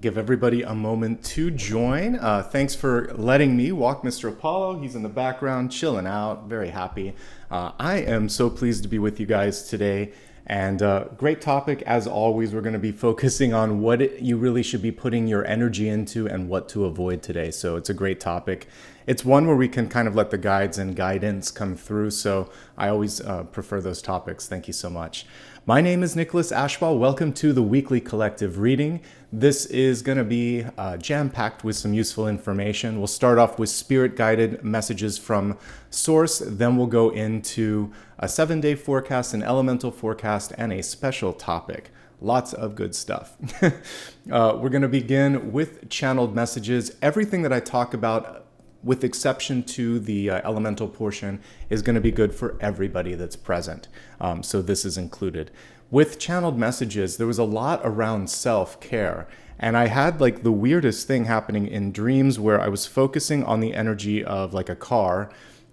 Give everybody a moment to join. Thanks for letting me walk Mr. Apollo. He's in the background, chilling out, very happy. I am so pleased to be with you guys today. And great topic, as always. We're going to be focusing on what you really should be putting your energy into and what to avoid today. So it's a great topic. It's one where we can kind of let the guides and guidance come through. So I always prefer those topics. Thank you so much. My name is Nicholas Ashbaugh. Welcome to the weekly collective reading. This is going to be jam-packed with some useful information. We'll start off with spirit-guided messages from Source. Then we'll go into a 7-day forecast, an elemental forecast, and a special topic. Lots of good stuff. We're going to begin with channeled messages. Everything that I talk about, with exception to the elemental portion, is going to be good for everybody that's present. So this is included. With channeled messages, there was a lot around self-care. And I had like the weirdest thing happening in dreams where I was focusing on the energy of like a car,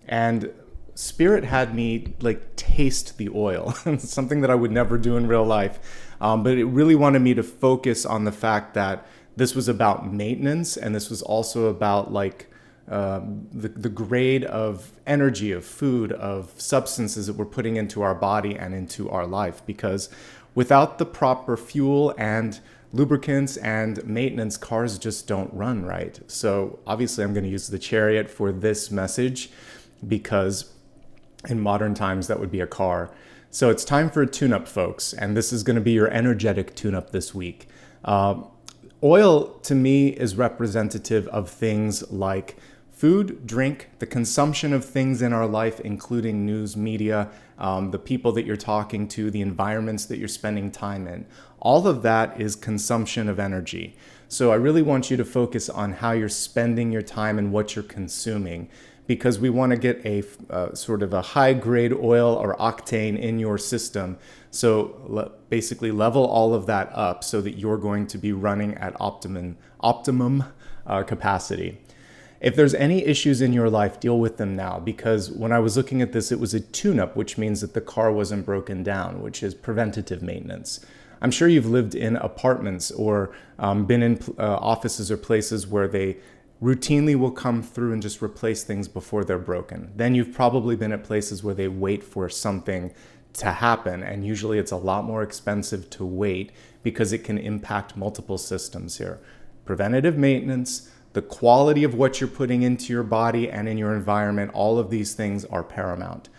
and Spirit had me like taste the oil, something that I would never do in real life. But it really wanted me to focus on the fact that this was about maintenance, and this was also about like the grade of energy, of food, of substances that we're putting into our body and into our life. Because without the proper fuel and lubricants and maintenance, cars just don't run right. So obviously I'm going to use the Chariot for this message, because in modern times that would be a car. So it's time for a tune-up, folks, and this is going to be your energetic tune-up this week. Oil to me is representative of things like food, drink, the consumption of things in our life, including news, media, the people that you're talking to, the environments that you're spending time in. All of that is consumption of energy. So I really want you to focus on how you're spending your time and what you're consuming, because we want to get a sort of a high-grade oil or octane in your system. So basically level all of that up so that you're going to be running at optimum capacity. If there's any issues in your life, deal with them now, because when I was looking at this, it was a tune-up, which means that the car wasn't broken down, which is preventative maintenance. I'm sure you've lived in apartments or been in offices or places where they routinely will come through and just replace things before they're broken. Then you've probably been at places where they wait for something to happen, and usually it's a lot more expensive to wait because it can impact multiple systems here. Preventative maintenance, the quality of what you're putting into your body and in your environment, all of these things are paramount.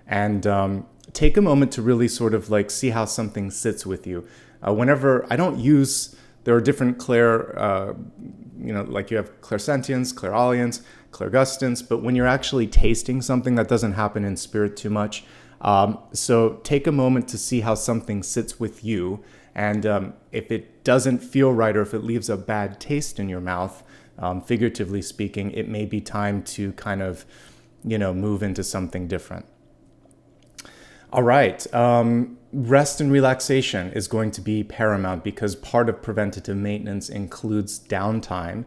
And take a moment to really sort of like see how something sits with you. Whenever I don't use, there are different like you have clairsentience, clairaudience, clairgustance, but when you're actually tasting something, that doesn't happen in spirit too much. So take a moment to see how something sits with you. And if it doesn't feel right, or if it leaves a bad taste in your mouth, figuratively speaking, it may be time to kind of, move into something different. All right. Rest and relaxation is going to be paramount, because part of preventative maintenance includes downtime.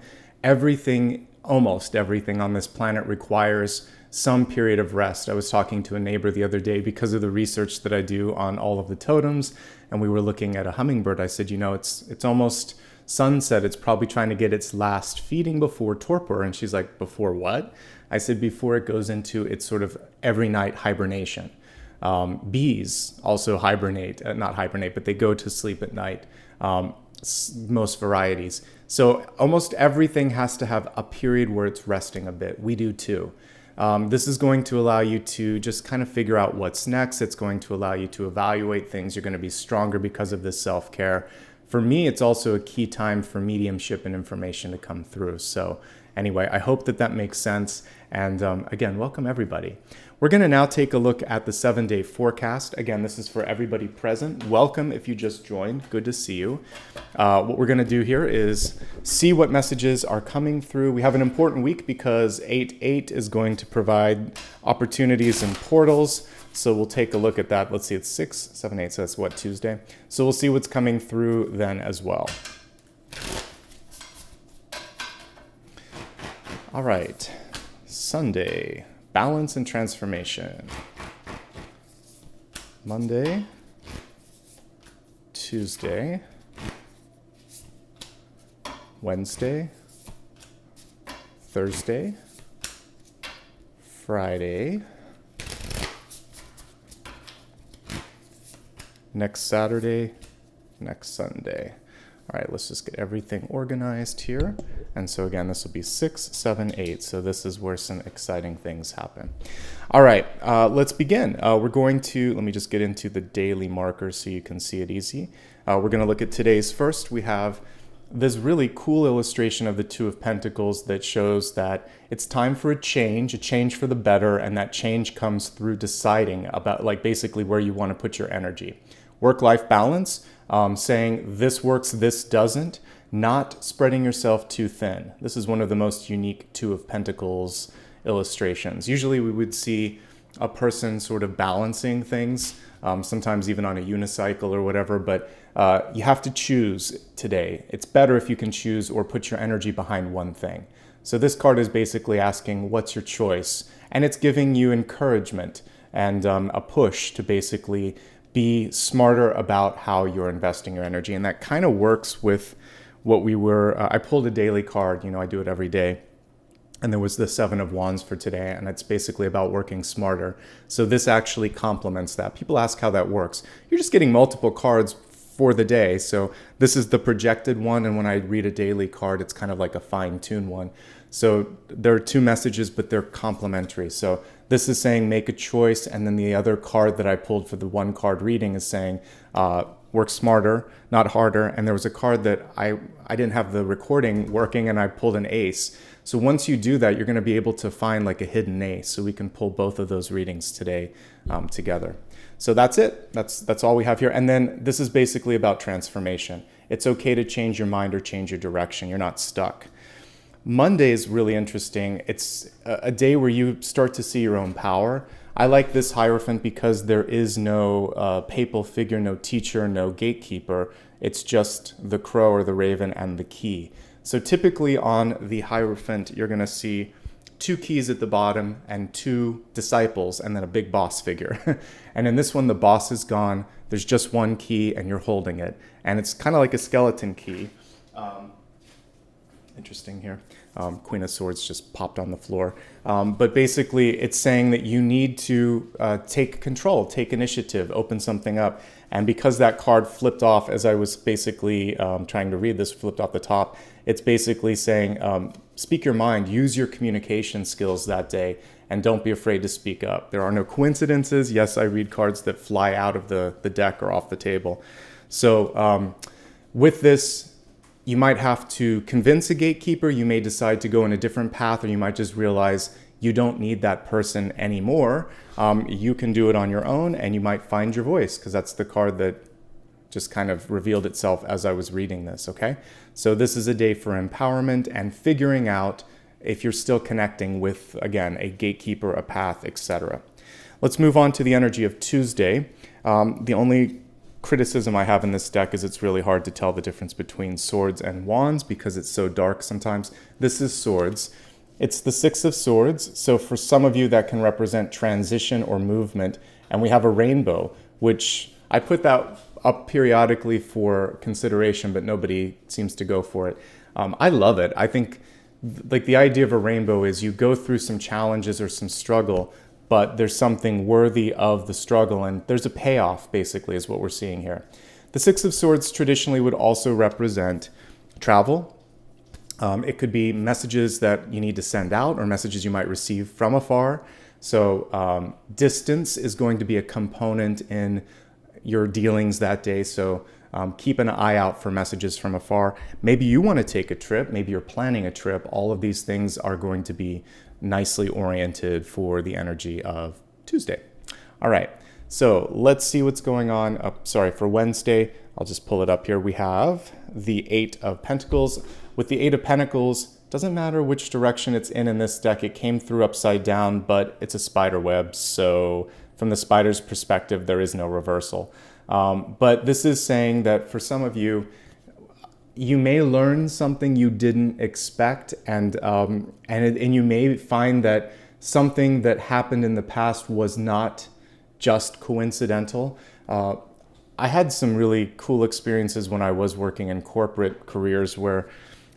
Almost everything on this planet requires some period of rest. I was talking to a neighbor the other day because of the research that I do on all of the totems, and we were looking at a hummingbird. I said, it's almost sunset. It's probably trying to get its last feeding before torpor. And she's like, before what? I said, before it goes into its sort of every night hibernation. Bees also not hibernate, but they go to sleep at night, most varieties. So almost everything has to have a period where it's resting a bit. We do too. This is going to allow you to just kind of figure out what's next. It's going to allow you to evaluate things. You're going to be stronger because of this self-care. For me, it's also a key time for mediumship and information to come through. So anyway, I hope that makes sense. And again, welcome everybody. We're going to now take a look at the 7-day forecast. Again, this is for everybody present. Welcome if you just joined. Good to see you. What we're going to do here is see what messages are coming through. We have an important week because 8/8 is going to provide opportunities and portals. So we'll take a look at that. Let's see, it's 6, 7, 8, so that's what, Tuesday? So we'll see what's coming through then as well. All right, Sunday, balance and transformation. Monday, Tuesday, Wednesday, Thursday, Friday, next Saturday, next Sunday. All right, let's just get everything organized here. And so again, this will be 6, 7, 8. So this is where some exciting things happen. All right, let's begin. We're going to, let me just get into the daily markers so you can see it easy. We're going to look at today's first. We have this really cool illustration of the Two of Pentacles that shows that it's time for a change for the better, and that change comes through deciding about, like, basically where you want to put your energy. Work-life balance, saying this works, this doesn't, not spreading yourself too thin. This is one of the most unique Two of Pentacles illustrations. Usually we would see a person sort of balancing things, sometimes even on a unicycle or whatever, but you have to choose today. It's better if you can choose or put your energy behind one thing. So this card is basically asking, what's your choice? And it's giving you encouragement and a push to basically be smarter about how you're investing your energy. And that kind of works with what we were, I pulled a daily card, I do it every day. And there was the 7 of Wands for today, and it's basically about working smarter. So this actually complements that. People ask how that works. You're just getting multiple cards for the day. So this is the projected one, and when I read a daily card, it's kind of like a fine-tuned one. So there are 2 messages, but they're complementary. So this is saying make a choice, and then the other card that I pulled for the 1 card reading is saying work smarter, not harder. And there was a card that I didn't have the recording working, and I pulled an ace. So once you do that, you're going to be able to find like a hidden ace. So we can pull both of those readings today together. So that's it. That's all we have here. And then this is basically about transformation. It's okay to change your mind or change your direction. You're not stuck. Monday is really interesting. It's a day where you start to see your own power. I like this Hierophant because there is no papal figure, no teacher, no gatekeeper. It's just the crow or the raven and the key. So typically on the Hierophant, you're going to see 2 keys at the bottom and 2 disciples and then a big boss figure. And in this one, the boss is gone. There's just 1 key and you're holding it. And it's kind of like a skeleton key. Interesting here. Queen of Swords just popped on the floor. But basically, it's saying that you need to take control, take initiative, open something up. And because that card flipped off as I was basically trying to read this, flipped off the top, it's basically saying, speak your mind, use your communication skills that day, and don't be afraid to speak up. There are no coincidences. Yes, I read cards that fly out of the deck or off the table. So with this, you might have to convince a gatekeeper. You may decide to go in a different path, or you might just realize you don't need that person anymore. You can do it on your own, and you might find your voice, because that's the card that just kind of revealed itself as I was reading this, okay? So this is a day for empowerment and figuring out if you're still connecting with, again, a gatekeeper, a path, etc. Let's move on to the energy of Tuesday. The only criticism I have in this deck is it's really hard to tell the difference between swords and wands because it's so dark sometimes. This is swords. It's the 6 of Swords. So for some of you that can represent transition or movement. And we have a rainbow, which I put that up periodically for consideration, but nobody seems to go for it. I love it. I think like the idea of a rainbow is you go through some challenges or some struggle, but there's something worthy of the struggle, and there's a payoff, basically, is what we're seeing here. The 6 of Swords traditionally would also represent travel. It could be messages that you need to send out or messages you might receive from afar. So distance is going to be a component in your dealings that day. So keep an eye out for messages from afar. Maybe you want to take a trip. Maybe you're planning a trip. All of these things are going to be nicely oriented for the energy of Tuesday. All right, so let's see what's going on. For Wednesday, I'll just pull it up here. We have the 8 of Pentacles. With the 8 of Pentacles, doesn't matter which direction it's in this deck. It came through upside down, but it's a spider web. So from the spider's perspective, there is no reversal. But this is saying that for some of you, you may learn something you didn't expect, and you may find that something that happened in the past was not just coincidental. I had some really cool experiences when I was working in corporate careers where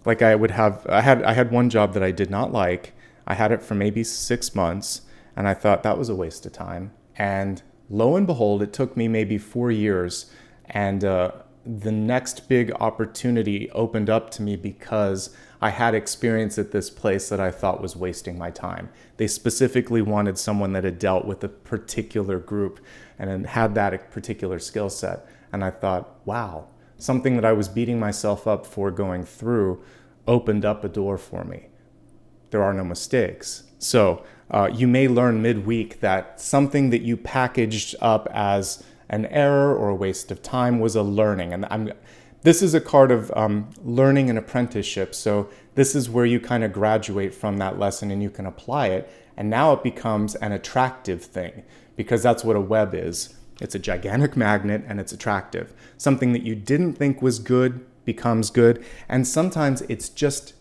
Like I had one job that I did not like. I had it for maybe 6 months, and I thought that was a waste of time. And lo and behold, it took me maybe 4 years, and the next big opportunity opened up to me because I had experience at this place that I thought was wasting my time. They specifically wanted someone that had dealt with a particular group and had that particular skill set. And I thought, wow, something that I was beating myself up for going through opened up a door for me. There are no mistakes. So you may learn midweek that something that you packaged up as an error or a waste of time was a learning. And this is a card of learning and apprenticeship. So this is where you kind of graduate from that lesson and you can apply it. And now it becomes an attractive thing, because that's what a web is. It's a gigantic magnet and it's attractive. Something that you didn't think was good becomes good. And sometimes it's just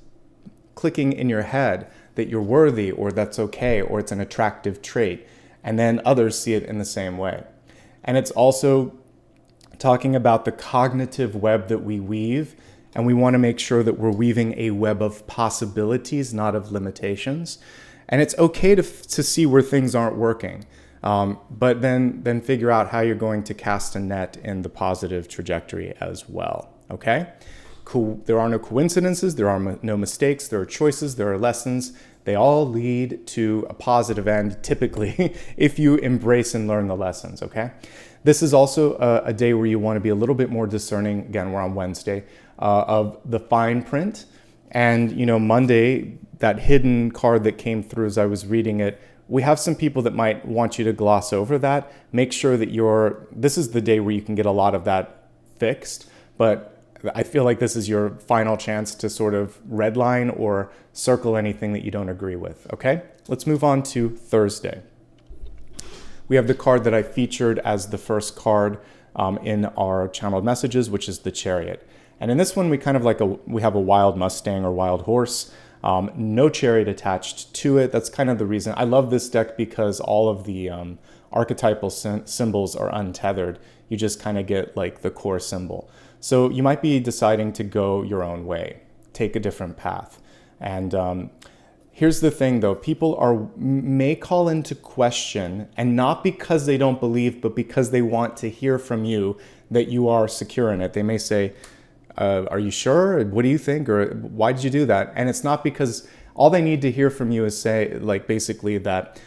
clicking in your head that you're worthy, or that's okay, or it's an attractive trait. And then others see it in the same way. And it's also talking about the cognitive web that we weave. And we want to make sure that we're weaving a web of possibilities, not of limitations. And it's okay to see where things aren't working. But then figure out how you're going to cast a net in the positive trajectory as well. Okay? There are no coincidences. There are no mistakes. There are choices. There are lessons. They all lead to a positive end, typically, if you embrace and learn the lessons, okay? This is also a day where you want to be a little bit more discerning. Again, we're on Wednesday, of the fine print. And, Monday, that hidden card that came through as I was reading it, we have some people that might want you to gloss over that. Make sure that this is the day where you can get a lot of that fixed, but I feel like this is your final chance to sort of redline or circle anything that you don't agree with, okay? Let's move on to Thursday. We have the card that I featured as the first card in our channeled messages, which is the Chariot. And in this one, we kind of we have a wild Mustang or wild horse, no chariot attached to it. That's kind of the reason. I love this deck because all of the archetypal symbols are untethered. You just kind of get like the core symbol. So you might be deciding to go your own way, take a different path. And here's the thing though, people may call into question, and not because they don't believe, but because they want to hear from you that you are secure in it. They may say, are you sure? What do you think? Or why did you do that? And it's not because all they need to hear from you is say, like, basically that,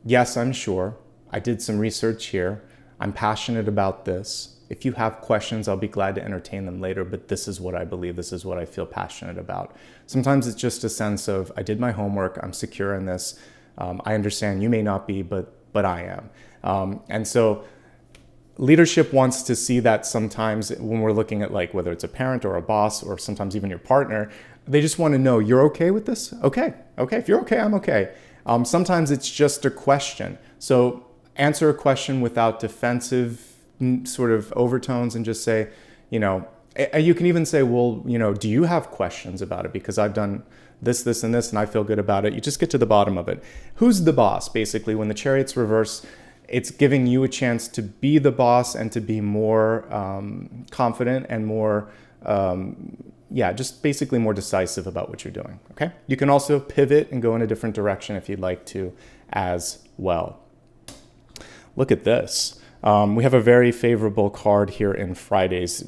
yes, I'm sure. I did some research here. I'm passionate about this. If you have questions, I'll be glad to entertain them later, but this is what I believe. This is what I feel passionate about. Sometimes it's just a sense of, I did my homework. I'm secure in this. I understand you may not be, but I am. And so leadership wants to see that sometimes when we're looking at, like, whether it's a parent or a boss or sometimes even your partner, they just want to know, you're okay with this? Okay. If you're okay, I'm okay. Sometimes it's just a question. So answer a question without defensive sort of overtones and just say, you can even say, well, do you have questions about it? Because I've done this, and this, and I feel good about it. You just get to the bottom of it. Who's the boss? Basically, when the Chariot's reverse, it's giving you a chance to be the boss and to be more confident and more, just basically more decisive about what you're doing, okay? You can also pivot and go in a different direction if you'd like to as well. Look at this. We have a very favorable card here in Friday's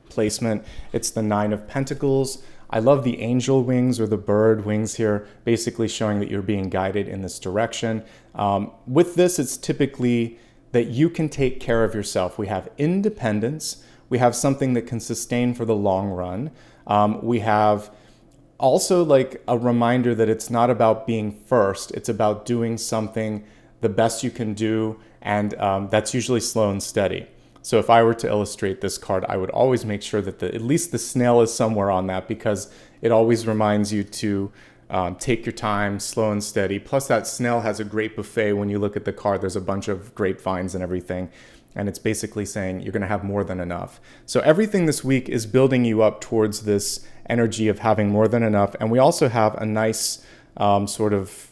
placement. It's the Nine of Pentacles. I love the angel wings or the bird wings here, basically showing that you're being guided in this direction. With this, it's typically that you can take care of yourself. We have independence. We have something that can sustain for the long run. We have also like a reminder that it's not about being first. It's about doing something the best you can do. And that's usually slow and steady. So if I were to illustrate this card, I would always make sure that at least the snail is somewhere on that, because it always reminds you to take your time, slow and steady. Plus that snail has a great buffet. When you look at the card, there's a bunch of grapevines and everything. And it's basically saying you're going to have more than enough. So everything this week is building you up towards this energy of having more than enough. And we also have a nice sort of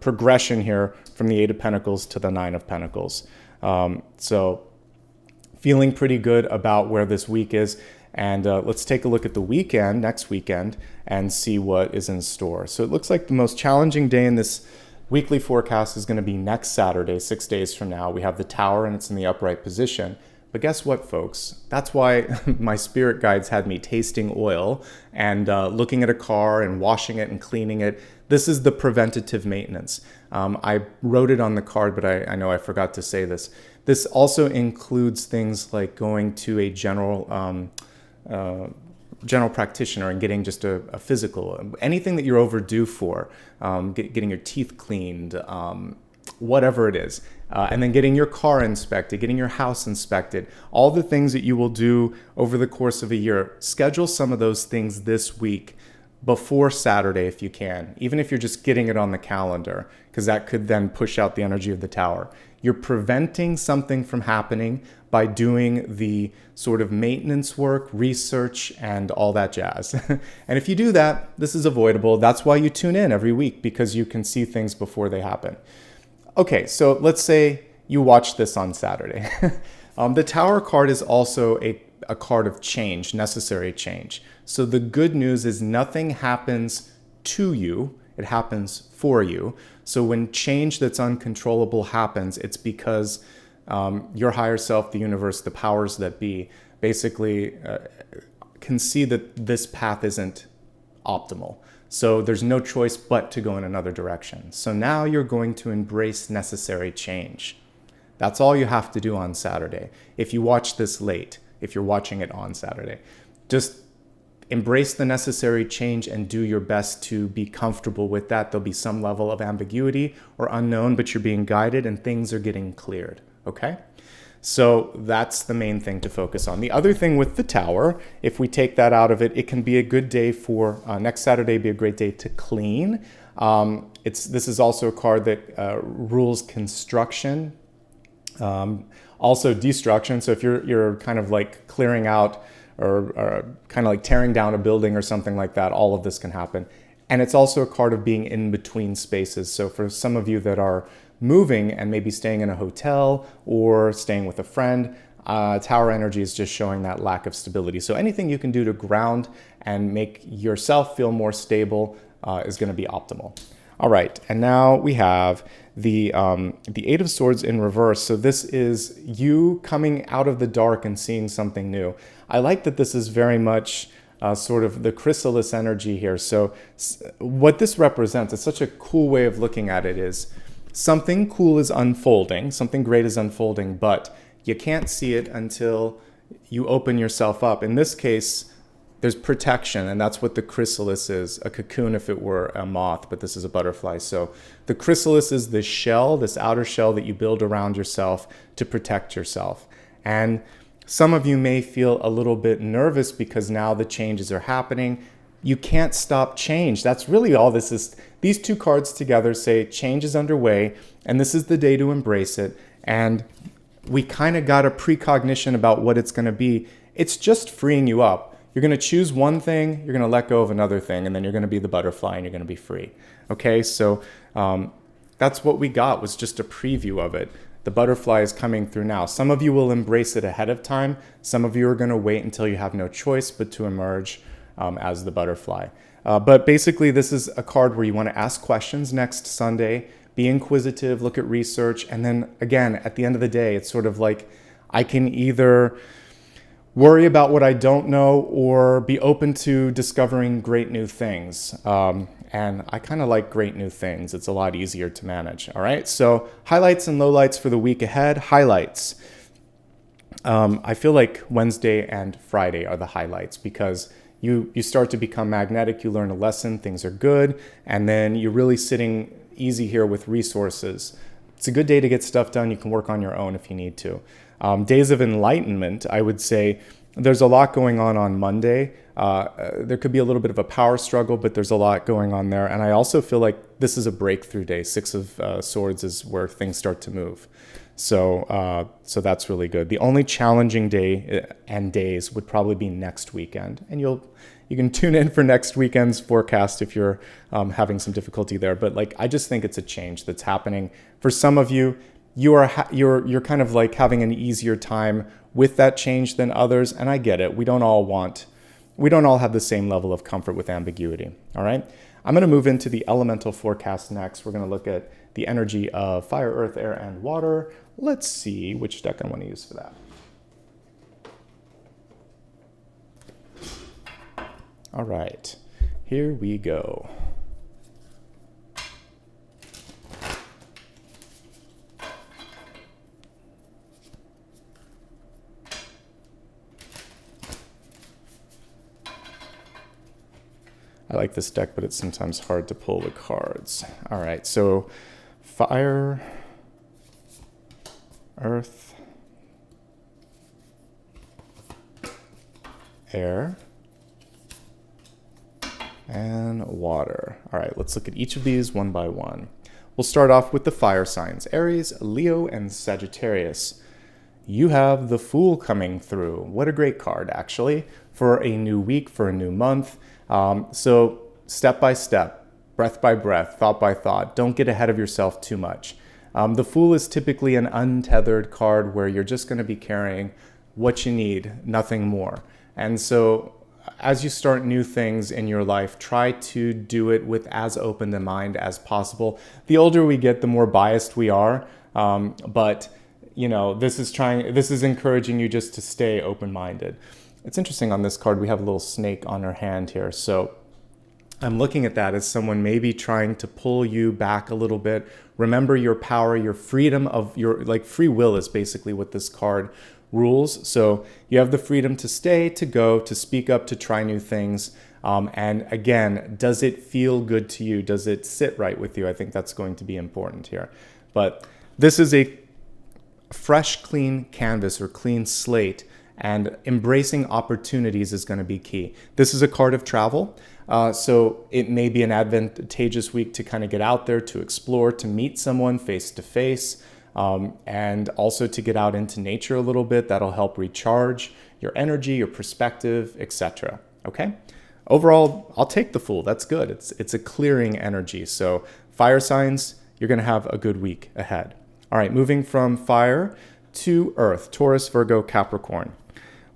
progression here from the Eight of Pentacles to the Nine of Pentacles. So feeling pretty good about where this week is. And let's take a look at the weekend, next weekend, and see what is in store. So it looks like the most challenging day in this weekly forecast is going to be next Saturday, 6 days from now. We have the Tower and it's in the upright position. But guess what, folks? That's why my spirit guides had me tasting oil and looking at a car and washing it and cleaning it. This is the preventative maintenance. I wrote it on the card, but I know I forgot to say this. This also includes things like going to a general practitioner and getting just a physical, anything that you're overdue for, getting your teeth cleaned, whatever it is. And then getting your car inspected, getting your house inspected, all the things that you will do over the course of a year. Schedule some of those things this week before Saturday if you can, even if you're just getting it on the calendar, because that could then push out the energy of the Tower. You're preventing something from happening by doing the sort of maintenance work, research, and all that jazz. And if you do that, this is avoidable. That's why you tune in every week, because you can see things before they happen. Okay, so let's say you watch this on Saturday. The Tower card is also a card of change, necessary change. So the good news is nothing happens to you, it happens for you. So when change that's uncontrollable happens, it's because your higher self, the universe, the powers that be, basically can see that this path isn't optimal. So there's no choice but to go in another direction. So now you're going to embrace necessary change. That's all you have to do on Saturday. If you watch this late, if you're watching it on Saturday, just embrace the necessary change and do your best to be comfortable with that. There'll be some level of ambiguity or unknown, but you're being guided and things are getting cleared, okay? So that's the main thing to focus on. The other thing with the Tower, if we take that out of it, it can be a good day for, next Saturday be a great day to clean. This is also a card that rules construction, also destruction. So if you're kind of like clearing out or kind of like tearing down a building or something like that, all of this can happen. And it's also a card of being in between spaces. So for some of you that are moving and maybe staying in a hotel or staying with a friend, Tower energy is just showing that lack of stability. So anything you can do to ground and make yourself feel more stable is going to be optimal. All right, and now we have the Eight of Swords in reverse. So this is you coming out of the dark and seeing something new. I like that this is very much sort of the chrysalis energy here. So what this represents, it's such a cool way of looking at it, is something cool is unfolding, something great is unfolding, but you can't see it until you open yourself up. In this case, there's protection, and that's what the chrysalis is, a cocoon if it were a moth, but this is a butterfly. So the chrysalis is this shell, this outer shell that you build around yourself to protect yourself. And some of you may feel a little bit nervous because now the changes are happening. You can't stop change. That's really all this is. These two cards together say change is underway, and this is the day to embrace it. And we kind of got a precognition about what it's going to be. It's just freeing you up. You're going to choose one thing, you're going to let go of another thing, and then you're going to be the butterfly and you're going to be free. Okay, so that's what we got, was just a preview of it. The butterfly is coming through now. Some of you will embrace it ahead of time. Some of you are going to wait until you have no choice but to emerge as the butterfly. But basically, this is a card where you want to ask questions next Sunday, be inquisitive, look at research, and then again, at the end of the day, it's sort of like I can either worry about what I don't know or be open to discovering great new things. And I kind of like great new things. It's a lot easier to manage. All right, so highlights and lowlights for the week ahead. Highlights. I feel like Wednesday and Friday are the highlights because you start to become magnetic, you learn a lesson, things are good, and then you're really sitting easy here with resources. It's a good day to get stuff done. You can work on your own if you need to. Days of enlightenment, I would say there's a lot going on Monday. There could be a little bit of a power struggle, but there's a lot going on there. And I also feel like this is a breakthrough day. Six of Swords is where things start to move. So that's really good. The only challenging day and days would probably be next weekend. And you can tune in for next weekend's forecast if you're having some difficulty there. But like, I just think it's a change that's happening. For some of you, you're kind of like having an easier time with that change than others, and I get it. We don't all have the same level of comfort with ambiguity. All right. I'm going to move into the elemental forecast next. We're going to look at the energy of fire, earth, air, and water. Let's see which deck I want to use for that. All right, here we go. I like this deck, but it's sometimes hard to pull the cards. All right, so fire, earth, air, and water. All right, let's look at each of these one by one. We'll start off with the fire signs, Aries, Leo, and Sagittarius. You have the Fool coming through. What a great card, actually, for a new week, for a new month. So step by step, breath by breath, thought by thought, don't get ahead of yourself too much. The Fool is typically an untethered card where you're just going to be carrying what you need, nothing more. And so as you start new things in your life, try to do it with as open a mind as possible. The older we get, the more biased we are. But you know, this is encouraging you just to stay open-minded. It's interesting on this card, we have a little snake on her hand here. So I'm looking at that as someone maybe trying to pull you back a little bit. Remember your power, your freedom of your, like free will is basically what this card rules. So you have the freedom to stay, to go, to speak up, to try new things. And again, does it feel good to you? Does it sit right with you? I think that's going to be important here. But this is a fresh, clean canvas or clean slate, and embracing opportunities is going to be key. This is a card of travel. So it may be an advantageous week to kind of get out there, to explore, to meet someone face to face, and also to get out into nature a little bit. That'll help recharge your energy, your perspective, etc. Okay. Overall, I'll take the Fool. That's good. It's a clearing energy. So fire signs, you're going to have a good week ahead. All right, moving from fire to earth, Taurus, Virgo, Capricorn.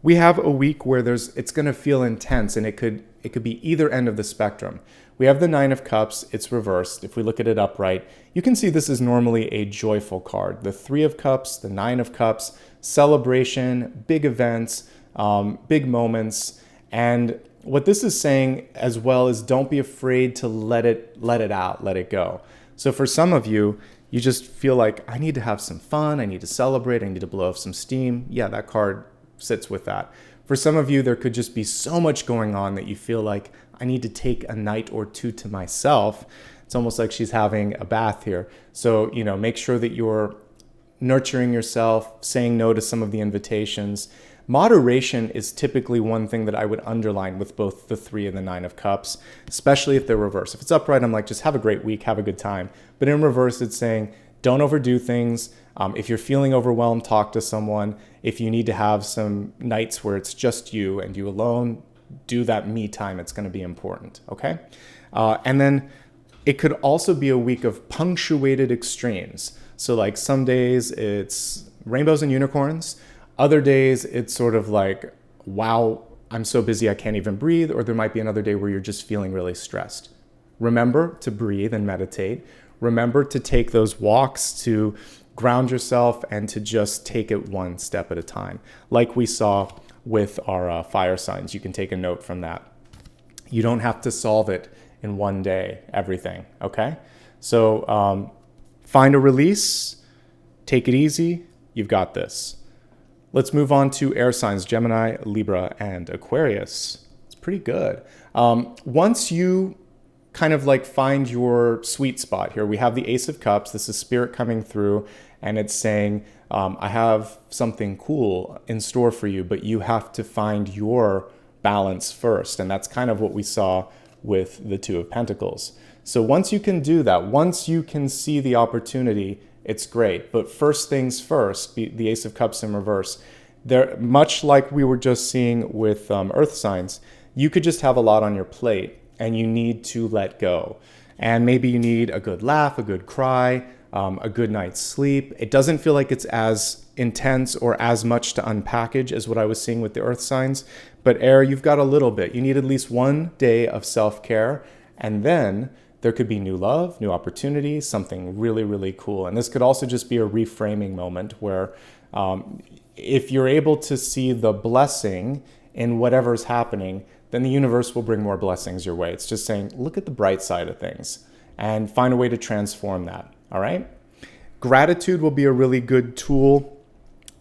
We have a week where it's going to feel intense, and it could be either end of the spectrum. We have the Nine of Cups, it's reversed. If we look at it upright, you can see this is normally a joyful card. The Three of Cups, the Nine of Cups, celebration, big events, big moments. And what this is saying as well is don't be afraid to let it out, let it go. So for some of you, you just feel like, I need to have some fun, I need to celebrate, I need to blow off some steam. Yeah, that card sits with that. For some of you, there could just be so much going on that you feel like, I need to take a night or two to myself. It's almost like she's having a bath here. So, you know, make sure that you're nurturing yourself, saying no to some of the invitations. Moderation is typically one thing that I would underline with both the Three and the Nine of Cups, especially if they're reversed. If it's upright, I'm like, just have a great week, have a good time. But in reverse, it's saying, don't overdo things. If you're feeling overwhelmed, talk to someone. If you need to have some nights where it's just you and you alone, do that me time. It's going to be important, okay? And then it could also be a week of punctuated extremes. So like some days it's rainbows and unicorns. Other days it's sort of like, wow, I'm so busy I can't even breathe. Or there might be another day where you're just feeling really stressed. Remember to breathe and meditate. Remember to take those walks to ground yourself and to just take it one step at a time. Like we saw with our fire signs, you can take a note from that. You don't have to solve it in one day, everything, okay? So find a release, take it easy, you've got this. Let's move on to air signs, Gemini, Libra, and Aquarius. It's pretty good. Once you kind of like find your sweet spot here, we have the Ace of Cups. This is spirit coming through, and it's saying, I have something cool in store for you, but you have to find your balance first. And that's kind of what we saw with the Two of Pentacles. So once you can do that, once you can see the opportunity, it's great. But first things first, the Ace of Cups in reverse, they're much like we were just seeing with earth signs. You could just have a lot on your plate and you need to let go. And maybe you need a good laugh, a good cry, a good night's sleep. It doesn't feel like it's as intense or as much to unpackage as what I was seeing with the earth signs. But air, you've got a little bit. You need at least one day of self-care, and then there could be new love, new opportunity, something really, really cool. And this could also just be a reframing moment where if you're able to see the blessing in whatever's happening, then the universe will bring more blessings your way. It's just saying, look at the bright side of things and find a way to transform that, all right? Gratitude will be a really good tool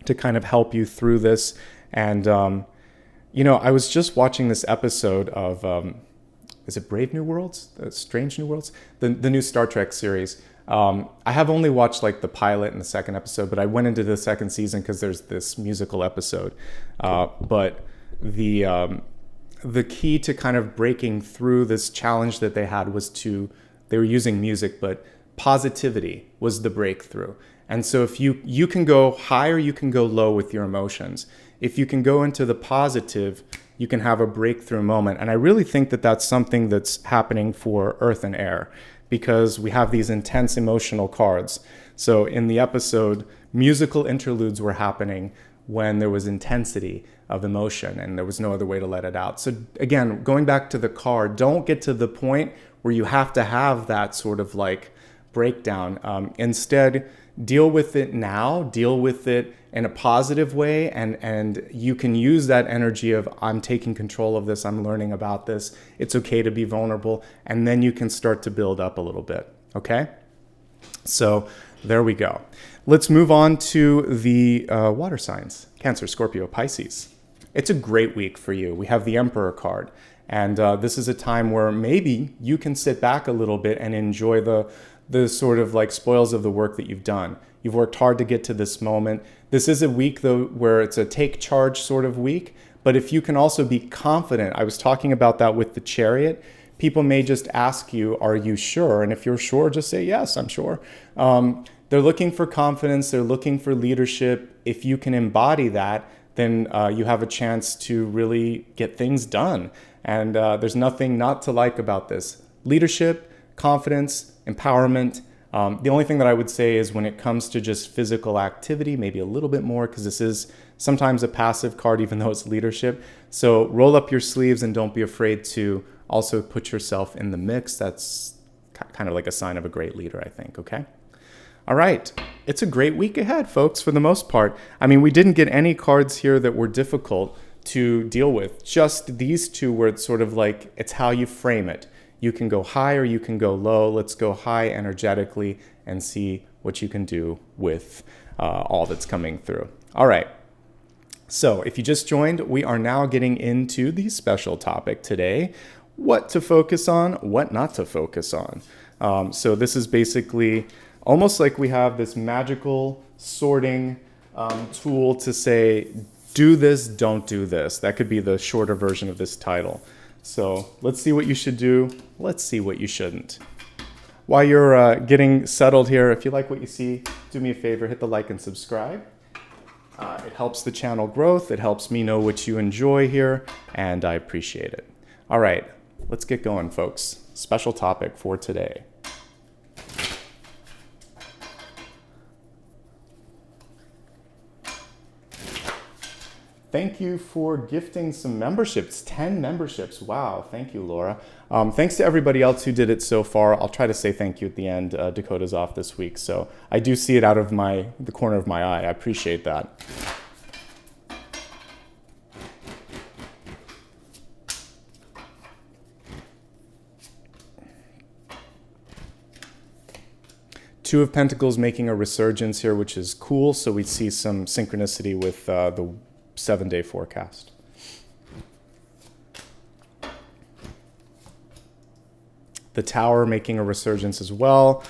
to kind of help you through this. And, I was just watching this episode of, is it Brave New Worlds? Strange New Worlds? The new Star Trek series. I have only watched like the pilot and the second episode, but I went into the second season because there's this musical episode. But the key to kind of breaking through this challenge that they had was they were using music, but positivity was the breakthrough. And so if you can go high or you can go low with your emotions. If you can go into the positive, you can have a breakthrough moment. And I really think that that's something that's happening for Earth and Air, because we have these intense emotional cards. So in the episode, musical interludes were happening when there was intensity of emotion and there was no other way to let it out. So again, going back to the card, don't get to the point where you have to have that sort of like breakdown. Instead, deal with it now, deal with it in a positive way, and you can use that energy of, I'm taking control of this, I'm learning about this, it's okay to be vulnerable, and then you can start to build up a little bit, okay? So there we go. Let's move on to the water signs, Cancer, Scorpio, Pisces. It's a great week for you. We have the Emperor card, and this is a time where maybe you can sit back a little bit and enjoy the sort of like spoils of the work that you've done. You've worked hard to get to this moment. This is a week though where it's a take charge sort of week, but if you can also be confident, I was talking about that with the Chariot, people may just ask you, are you sure? And if you're sure, just say, yes, I'm sure. They're looking for confidence, they're looking for leadership. If you can embody that, then you have a chance to really get things done. And there's nothing not to like about this. Leadership, confidence, empowerment. The only thing that I would say is when it comes to just physical activity, maybe a little bit more, because this is sometimes a passive card, even though it's leadership. So roll up your sleeves and don't be afraid to also put yourself in the mix. That's kind of like a sign of a great leader, I think, okay? All right, it's a great week ahead, folks, for the most part. I mean, we didn't get any cards here that were difficult to deal with. Just these two where it's sort of like, it's how you frame it. You can go high or you can go low. Let's go high energetically and see what you can do with all that's coming through. All right. So if you just joined, we are now getting into the special topic today, what to focus on, what not to focus on. So this is basically almost like we have this magical sorting tool to say, do this, don't do this. That could be the shorter version of this title. So let's see what you should do. Let's see what you shouldn't. While you're getting settled here, if you like what you see, do me a favor, hit the like and subscribe. It helps the channel growth. It helps me know what you enjoy here, and I appreciate it. All right, let's get going, folks. Special topic for today. Thank you for gifting some memberships, 10 memberships. Wow, thank you, Laura. Thanks to everybody else who did it so far. I'll try to say thank you at the end. Dakota's off this week, so I do see it out of the corner of my eye. I appreciate that. Two of Pentacles making a resurgence here, which is cool. So we see some synchronicity with the 7-day forecast. The Tower making a resurgence as well.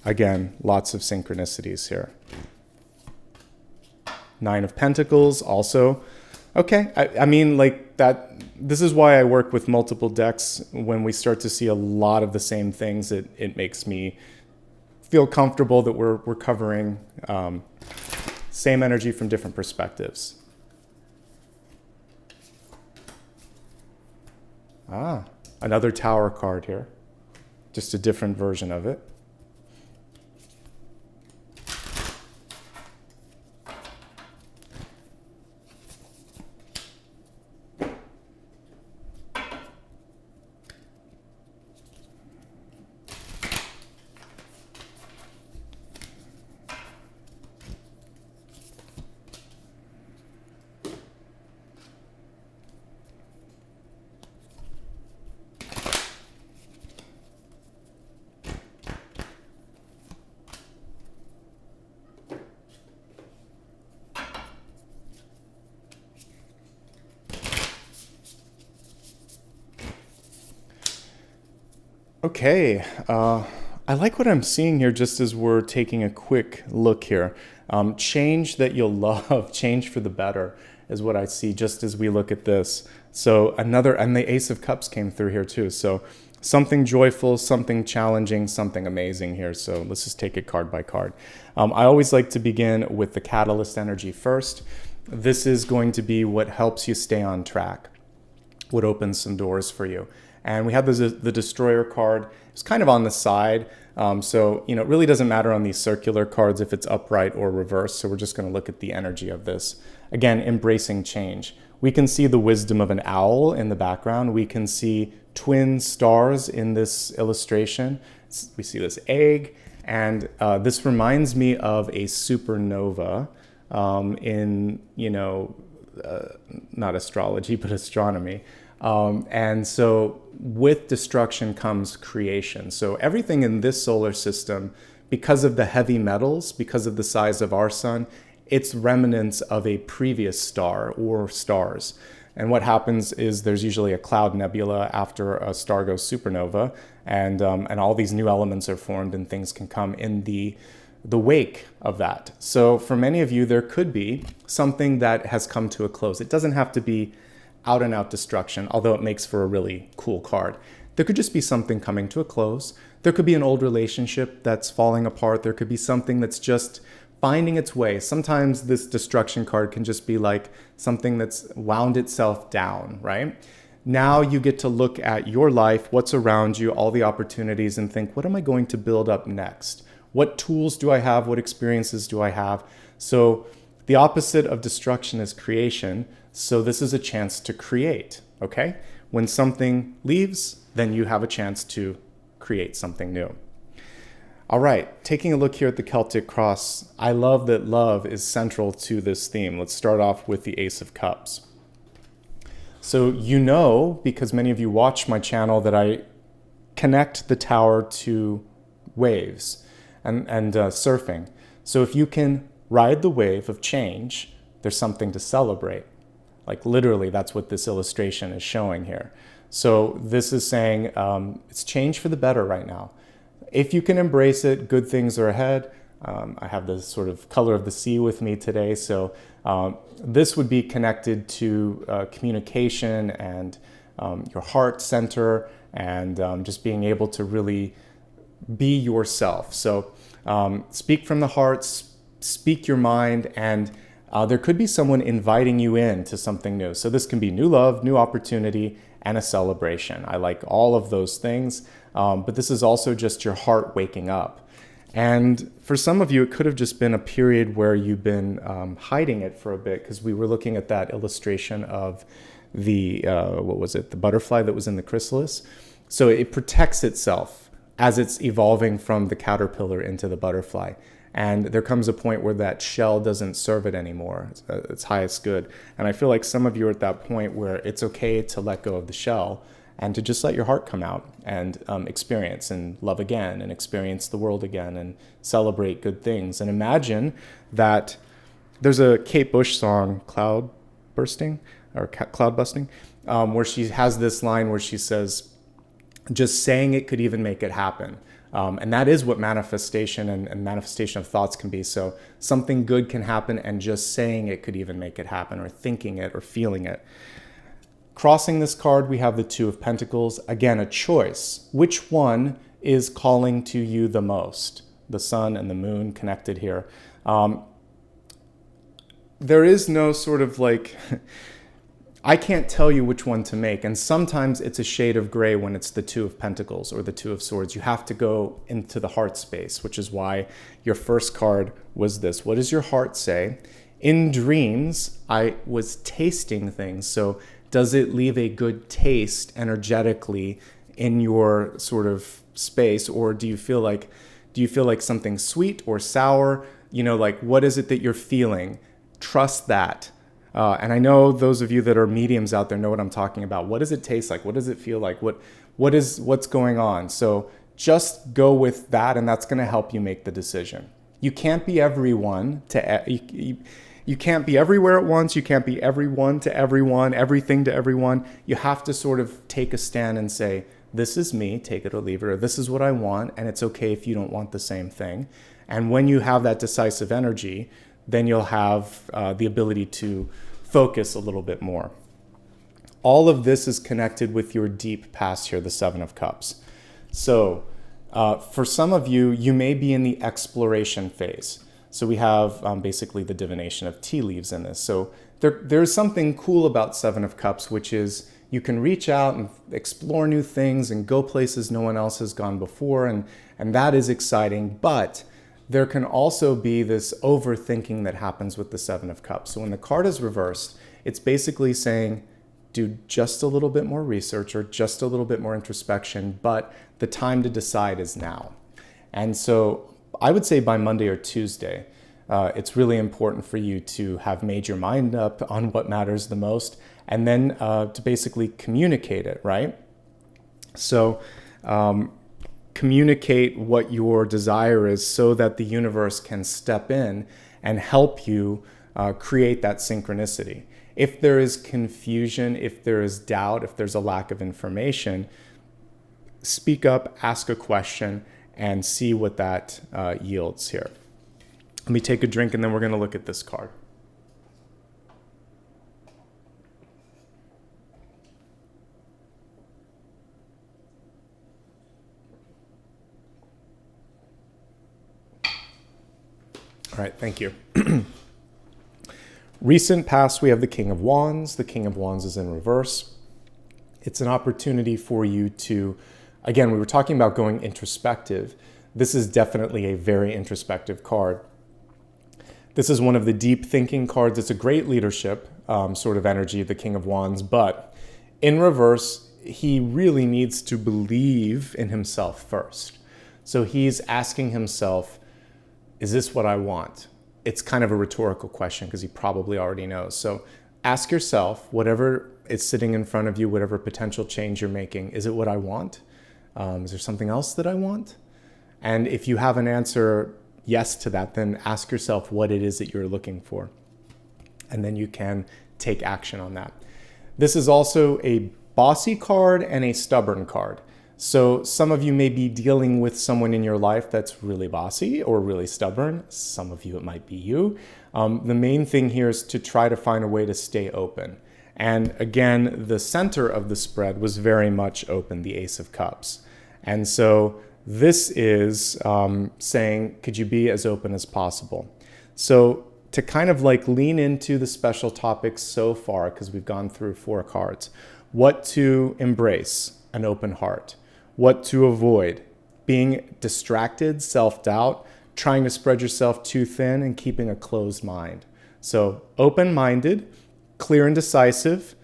Again, lots of synchronicities here. 9 of Pentacles also. Okay, I mean, like that. This is why I work with multiple decks. When we start to see a lot of the same things, it makes me feel comfortable that we're covering same energy from different perspectives. Another Tower card here. Just a different version of it. Okay, I like what I'm seeing here just as we're taking a quick look here. Change that you'll love, change for the better is what I see just as we look at this. So another, and the Ace of Cups came through here too. So something joyful, something challenging, something amazing here. So let's just take it card by card. I always like to begin with the catalyst energy first. This is going to be what helps you stay on track, what opens some doors for you. And we have the Destroyer card. It's kind of on the side. So, it really doesn't matter on these circular cards if it's upright or reversed. So we're just going to look at the energy of this. Again, embracing change. We can see the wisdom of an owl in the background. We can see twin stars in this illustration. We see this egg. And this reminds me of a supernova in, not astrology, but astronomy. And so with destruction comes creation. So everything in this solar system, because of the heavy metals, because of the size of our sun, it's remnants of a previous star or stars. And what happens is there's usually a cloud nebula after a star goes supernova, and all these new elements are formed and things can come in the wake of that. So for many of you, there could be something that has come to a close. It doesn't have to be out and out destruction, although it makes for a really cool card. There could just be something coming to a close. There could be an old relationship that's falling apart. There could be something that's just finding its way. Sometimes this destruction card can just be like something that's wound itself down, right? Now you get to look at your life, what's around you, all the opportunities, and think, what am I going to build up next? What tools do I have? What experiences do I have? So the opposite of destruction is creation. So this is a chance to create, okay? When something leaves, then you have a chance to create something new. All right, taking a look here at the Celtic Cross, I love that love is central to this theme. Let's start off with the Ace of Cups. So because many of you watch my channel, that I connect the tower to waves and surfing. So if you can ride the wave of change, there's something to celebrate. Like literally, that's what this illustration is showing here. So this is saying it's change for the better right now. If you can embrace it, good things are ahead. I have the sort of color of the sea with me today. So this would be connected to communication and your heart center and just being able to really be yourself. So speak from the heart, speak your mind, and there could be someone inviting you in to something new. So this can be new love, new opportunity, and a celebration. I like all of those things, but this is also just your heart waking up. And for some of you, it could have just been a period where you've been hiding it for a bit, because we were looking at that illustration of the, the butterfly that was in the chrysalis. So it protects itself as it's evolving from the caterpillar into the butterfly. And there comes a point where that shell doesn't serve it anymore. It's its highest good. And I feel like some of you are at that point where it's okay to let go of the shell and to just let your heart come out and experience and love again and experience the world again and celebrate good things. And imagine that there's a Kate Bush song, Cloud Busting, where she has this line where she says, just saying it could even make it happen. And that is what manifestation and manifestation of thoughts can be. So something good can happen, and just saying it could even make it happen, or thinking it or feeling it. Crossing this card, we have the Two of Pentacles. Again, a choice. Which one is calling to you the most? The sun and the moon connected here. There is no sort of like... I can't tell you which one to make, and sometimes it's a shade of gray when it's the Two of Pentacles or the Two of Swords. You have to go into the heart space, which is why your first card was this. What does your heart say? In dreams, I was tasting things. So does it leave a good taste energetically in your sort of space, or do you feel like something sweet or sour? Like, what is it that you're feeling? Trust that. And I know those of you that are mediums out there know what I'm talking about. What does it taste like? What does it feel like? What's going on? So just go with that, and that's going to help you make the decision. You can't be everyone you can't be everywhere at once. You can't be everyone to everyone, everything to everyone. You have to sort of take a stand and say, this is me, take it or leave it, or this is what I want, and it's okay if you don't want the same thing. And when you have that decisive energy, then you'll have the ability to focus a little bit more. All of this is connected with your deep past here, the Seven of Cups. So for some of you, you may be in the exploration phase. So we have basically the divination of tea leaves in this. So there's something cool about Seven of Cups, which is you can reach out and explore new things and go places no one else has gone before, and that is exciting. But there can also be this overthinking that happens with the Seven of Cups. So when the card is reversed, it's basically saying, do just a little bit more research or just a little bit more introspection, but the time to decide is now. And so I would say by Monday or Tuesday, it's really important for you to have made your mind up on what matters the most, and then to basically communicate it, right? So communicate what your desire is so that the universe can step in and help you create that synchronicity. If there is confusion, if there is doubt, if there's a lack of information, speak up, ask a question, and see what that yields here. Let me take a drink and then we're going to look at this card. All right, thank you. Recent past, we have the King of Wands. The King of Wands is in reverse. It's an opportunity for you to, again, we were talking about going introspective. This is definitely a very introspective card. This is one of the deep thinking cards. It's a great leadership sort of energy, the King of Wands, but in reverse, he really needs to believe in himself first. So he's asking himself, is this what I want? It's kind of a rhetorical question because he probably already knows. So ask yourself, whatever is sitting in front of you, whatever potential change you're making, is it what I want? Is there something else that I want? And if you have an answer yes to that, then ask yourself what it is that you're looking for. And then you can take action on that. This is also a bossy card and a stubborn card. So some of you may be dealing with someone in your life that's really bossy or really stubborn. Some of you, it might be you. The main thing here is to try to find a way to stay open. And again, the center of the spread was very much open, the Ace of Cups. And so this is saying, could you be as open as possible? So to kind of like lean into the special topics so far, because we've gone through 4 cards, what to embrace, an open heart. What to avoid, being distracted, self-doubt, trying to spread yourself too thin, and keeping a closed mind. So open-minded, clear and decisive.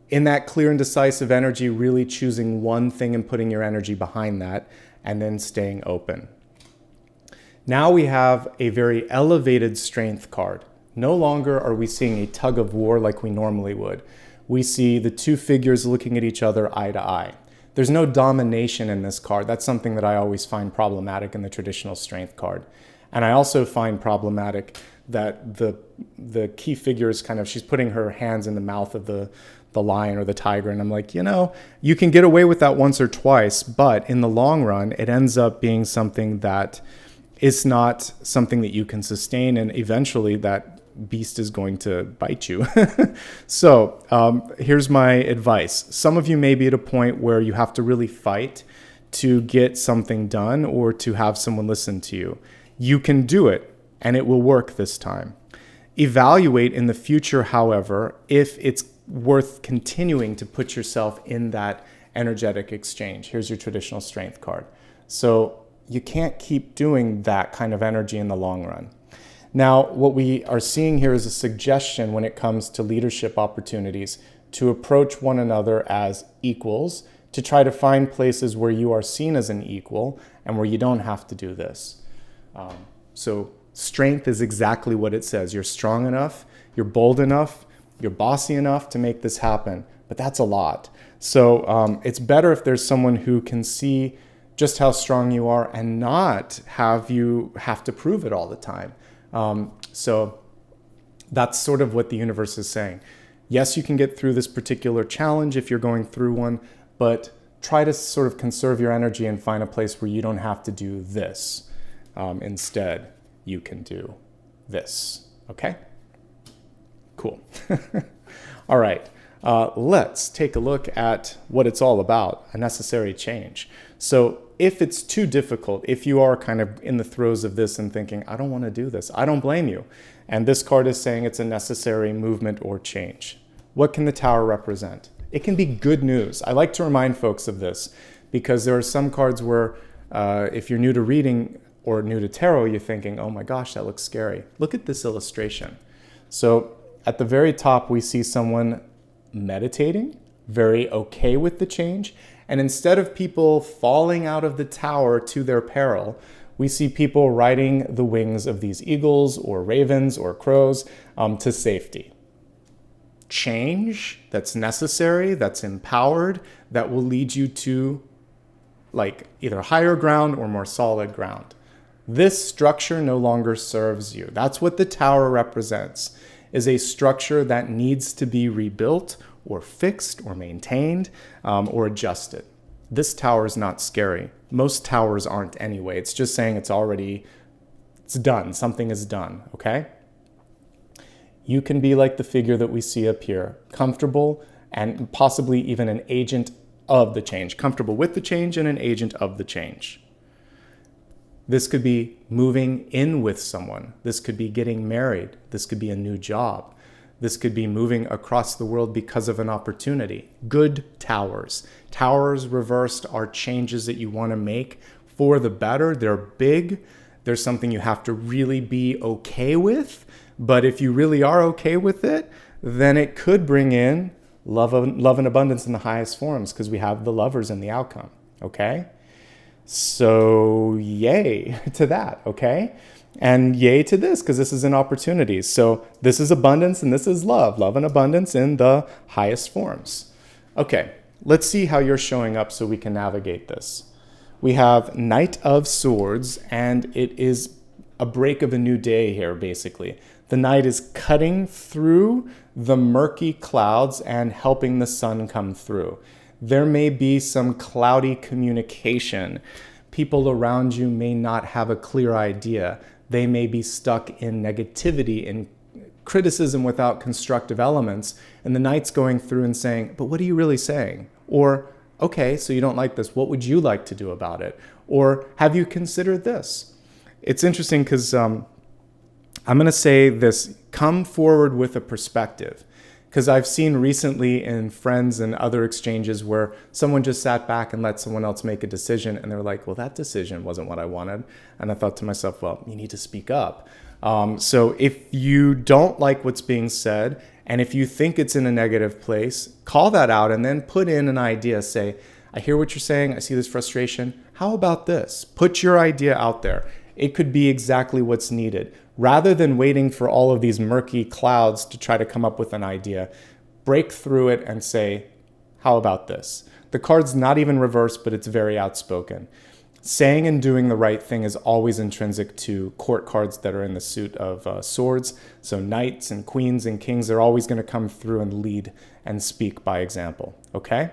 In that clear and decisive energy, really choosing one thing and putting your energy behind that, and then staying open. Now we have a very elevated strength card. No longer are we seeing a tug of war like we normally would. We see the 2 figures looking at each other eye to eye. There's no domination in this card. That's something that I always find problematic in the traditional strength card. And I also find problematic that the key figure is kind of, she's putting her hands in the mouth of the lion or the tiger. And I'm like, you can get away with that once or twice, but in the long run, it ends up being something that is not something that you can sustain. And eventually that beast is going to bite you. So here's my advice. Some of you may be at a point where you have to really fight to get something done or to have someone listen to you. You can do it and it will work this time. Evaluate in the future, however, if it's worth continuing to put yourself in that energetic exchange. Here's your traditional strength card. So you can't keep doing that kind of energy in the long run. Now, what we are seeing here is a suggestion when it comes to leadership opportunities to approach one another as equals, to try to find places where you are seen as an equal and where you don't have to do this. So strength is exactly what it says. You're strong enough, you're bold enough, you're bossy enough to make this happen, but that's a lot. So it's better if there's someone who can see just how strong you are and not have you have to prove it all the time. So that's sort of what the universe is saying. Yes, you can get through this particular challenge if you're going through one, but try to sort of conserve your energy and find a place where you don't have to do this. Instead, you can do this. Okay? Cool. All right. Let's take a look at what it's all about, a necessary change. So if it's too difficult, if you are kind of in the throes of this and thinking, I don't want to do this, I don't blame you. And this card is saying it's a necessary movement or change. What can the Tower represent? It can be good news. I like to remind folks of this because there are some cards where if you're new to reading or new to tarot, you're thinking, oh my gosh, that looks scary. Look at this illustration. So at the very top, we see someone meditating, very okay with the change. And instead of people falling out of the tower to their peril, we see people riding the wings of these eagles or ravens or crows to safety. Change that's necessary, that's empowered, that will lead you to like either higher ground or more solid ground. This structure no longer serves you. That's what the Tower represents, is a structure that needs to be rebuilt or fixed or maintained or adjusted. This tower is not scary. Most towers aren't anyway. It's just saying it's done. Something is done, okay? You can be like the figure that we see up here, comfortable and possibly even an agent of the change, comfortable with the change and an agent of the change. This could be moving in with someone. This could be getting married. This could be a new job. This could be moving across the world because of an opportunity. Good towers. Towers reversed are changes that you want to make for the better. They're big. They're something you have to really be okay with. But if you really are okay with it, then it could bring in love and abundance in the highest forms because we have the Lovers in the outcome, okay? So yay to that, okay? And yay to this because this is an opportunity. So this is abundance and this is love and abundance in the highest forms. Okay, let's see how you're showing up so we can navigate this. We have Knight of Swords, and it is a break of a new day here, basically. The Knight is cutting through the murky clouds and helping the sun come through. There may be some cloudy communication. People around you may not have a clear idea. They may be stuck in negativity and criticism without constructive elements. And the Knight's going through and saying, but what are you really saying? Or, okay, so you don't like this. What would you like to do about it? Or have you considered this? It's interesting because I'm going to say this, come forward with a perspective. Because I've seen recently in friends and other exchanges where someone just sat back and let someone else make a decision and they're like, well, that decision wasn't what I wanted. And I thought to myself, well, you need to speak up. So if you don't like what's being said and if you think it's in a negative place, call that out and then put in an idea. Say, I hear what you're saying. I see this frustration. How about this? Put your idea out there. It could be exactly what's needed. Rather than waiting for all of these murky clouds to try to come up with an idea, break through it and say, how about this? The card's not even reversed, but it's very outspoken. Saying and doing the right thing is always intrinsic to court cards that are in the suit of swords. So knights and queens and kings, they're always going to come through and lead and speak by example, okay?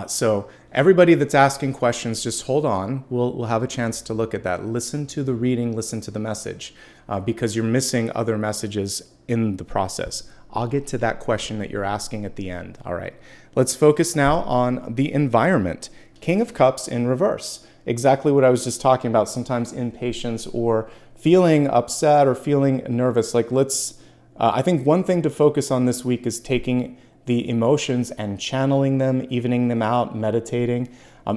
So everybody that's asking questions, just hold on. We'll have a chance to look at that. Listen to the reading, listen to the message, because you're missing other messages in the process. I'll get to that question that you're asking at the end. All right, let's focus now on the environment. King of Cups in reverse. Exactly what I was just talking about, sometimes impatience or feeling upset or feeling nervous. Like I think one thing to focus on this week is taking the emotions and channeling them, evening them out, meditating.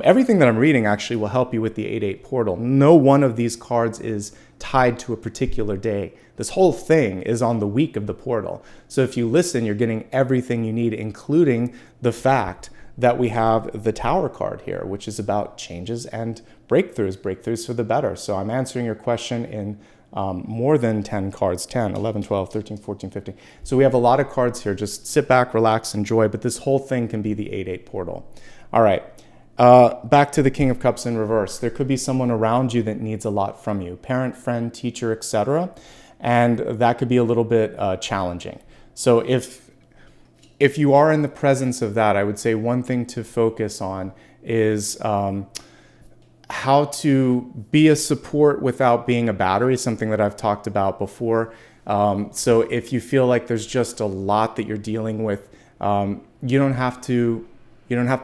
Everything that I'm reading actually will help you with the 8-8 portal. No one of these cards is tied to a particular day. This whole thing is on the week of the portal. So if you listen, you're getting everything you need, including the fact that we have the Tower card here, which is about changes and breakthroughs for the better. So I'm answering your question in more than 10 cards, 10, 11, 12, 13, 14, 15. So we have a lot of cards here. Just sit back, relax, enjoy. But this whole thing can be the 8-8 portal. All right. Back to the King of Cups in reverse. There could be someone around you that needs a lot from you. Parent, friend, teacher, etc. And that could be a little bit challenging. So if if you are in the presence of that, I would say one thing to focus on is how to be a support without being a battery, something that I've talked about before. So if you feel like there's just a lot that you're dealing with, you don't have to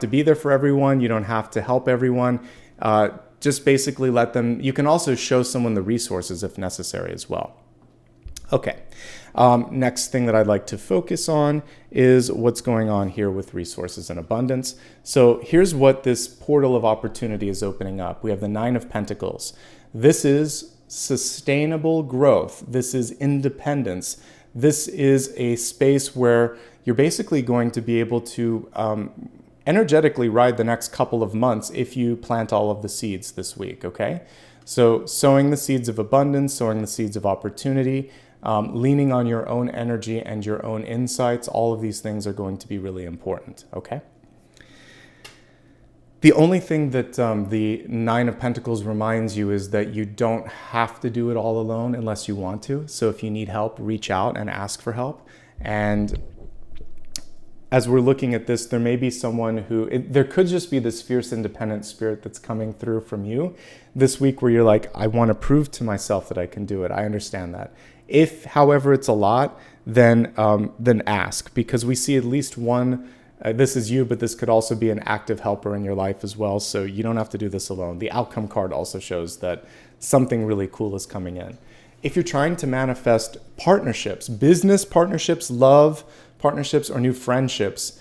be there for everyone. You don't have to help everyone. Just basically let them. You can also show someone the resources if necessary as well. Okay. Next thing that I'd like to focus on is what's going on here with resources and abundance. So here's what this portal of opportunity is opening up. We have the Nine of Pentacles. This is sustainable growth. This is independence. This is a space where you're basically going to be able to energetically ride the next couple of months if you plant all of the seeds this week, okay? So sowing the seeds of abundance, sowing the seeds of opportunity, leaning on your own energy and your own insights, all of these things are going to be really important, okay? The only thing that the Nine of Pentacles reminds you is that you don't have to do it all alone unless you want to. So if you need help, reach out and ask for help. And as we're looking at this, there may be someone who, there could just be this fierce independent spirit that's coming through from you this week where you're like, I want to prove to myself that I can do it. I understand that. If, however, it's a lot, then ask, because we see at least one, this is you, but this could also be an active helper in your life as well. So you don't have to do this alone. The outcome card also shows that something really cool is coming in. If you're trying to manifest partnerships, business partnerships, love partnerships, or new friendships,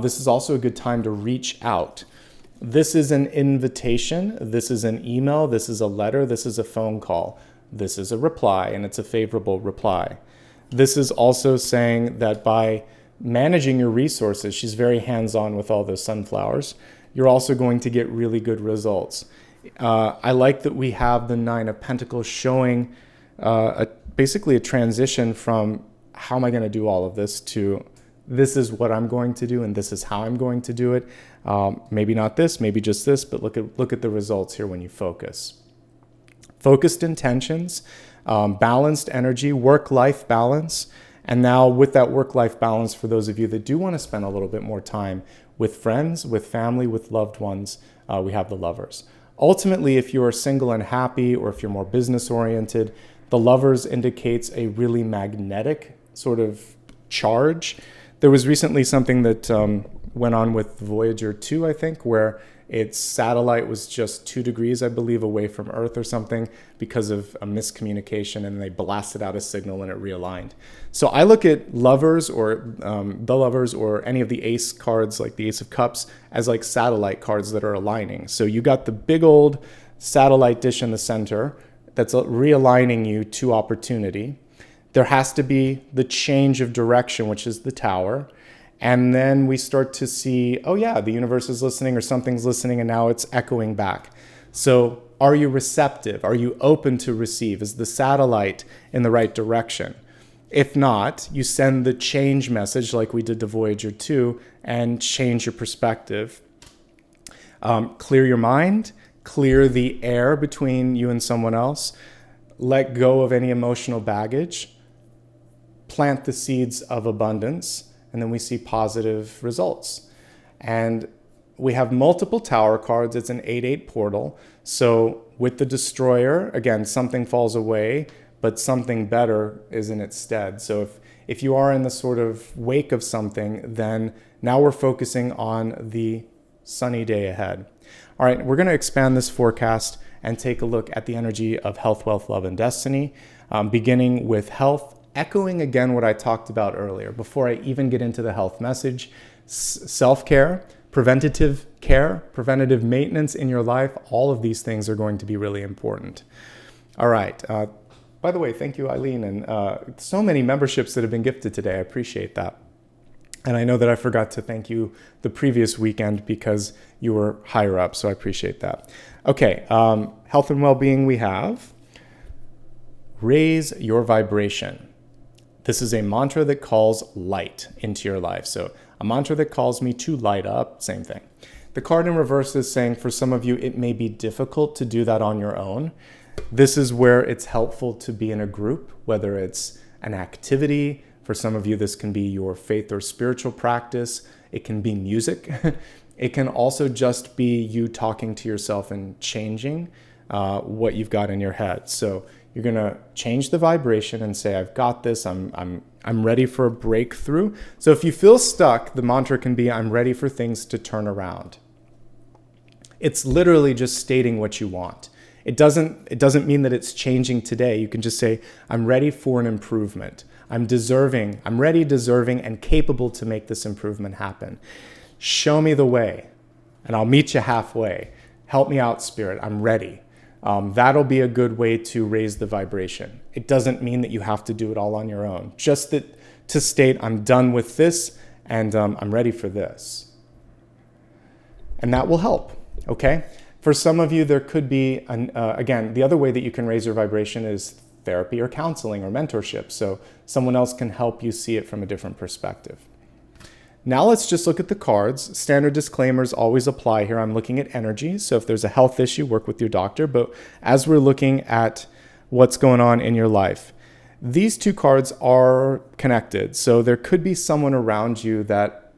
this is also a good time to reach out. This is an invitation. This is an email. This is a letter. This is a phone call. This is a reply, and it's a favorable reply. This is also saying that by managing your resources, she's very hands-on with all those sunflowers, you're also going to get really good results. I like that we have the Nine of Pentacles showing basically a transition from how am I going to do all of this to this is what I'm going to do and this is how I'm going to do it. Maybe not this, maybe just this, but look at the results here when you focus. Focused intentions, balanced energy, work-life balance. And now with that work-life balance, for those of you that do want to spend a little bit more time with friends, with family, with loved ones, we have the Lovers. Ultimately, if you are single and happy, or if you're more business-oriented, the Lovers indicates a really magnetic sort of charge. There was recently something that went on with Voyager 2, I think, where its satellite was just 2 degrees, I believe, away from Earth or something because of a miscommunication, and they blasted out a signal and it realigned. So I look at Lovers or the Lovers or any of the Ace cards, like the Ace of Cups, as like satellite cards that are aligning. So you got the big old satellite dish in the center that's realigning you to opportunity. There has to be the change of direction, which is the Tower. And then we start to see, oh yeah, the universe is listening or something's listening, and now it's echoing back. So are you receptive? Are you open to receive? Is the satellite in the right direction? If not, you send the change message like we did to Voyager 2 and change your perspective. Clear your mind, clear the air between you and someone else, let go of any emotional baggage, plant the seeds of abundance, and then we see positive results. And we have multiple Tower cards. It's an 8/8 portal. So with the Destroyer, again, something falls away, but something better is in its stead. So if you are in the sort of wake of something, then now we're focusing on the sunny day ahead. All right, we're going to expand this forecast and take a look at the energy of health, wealth, love, and destiny, beginning with health. Echoing again what I talked about earlier, before I even get into the health message, self-care, preventative care, preventative maintenance in your life, all of these things are going to be really important. All right. By the way, thank you, Eileen, and so many memberships that have been gifted today. I appreciate that. And I know that I forgot to thank you the previous weekend because you were higher up, so I appreciate that. Okay, health and well-being we have. Raise your vibration. This is a mantra that calls light into your life. So a mantra that calls me to light up, same thing. The card in reverse is saying for some of you, it may be difficult to do that on your own. This is where it's helpful to be in a group, whether it's an activity, For some of you, this can be your faith or spiritual practice. It can be music. It can also just be you talking to yourself and changing what you've got in your head. So you're going to change the vibration and say, I've got this. I'm ready for a breakthrough. So if you feel stuck, the mantra can be, I'm ready for things to turn around. It's literally just stating what you want. It doesn't mean that it's changing today. You can just say, I'm ready for an improvement. I'm ready, deserving, and capable to make this improvement happen. Show me the way, and I'll meet you halfway. Help me out, Spirit. I'm ready. That'll be a good way to raise the vibration. It doesn't mean that you have to do it all on your own. Just that to state, I'm done with this, and I'm ready for this. And that will help, okay? For some of you, there could be, again, the other way that you can raise your vibration is therapy or counseling or mentorship. So someone else can help you see it from a different perspective. Now let's just look at the cards. Standard disclaimers always apply here. I'm looking at energy. So if there's a health issue, work with your doctor. But as we're looking at what's going on in your life, these two cards are connected. So there could be someone around you that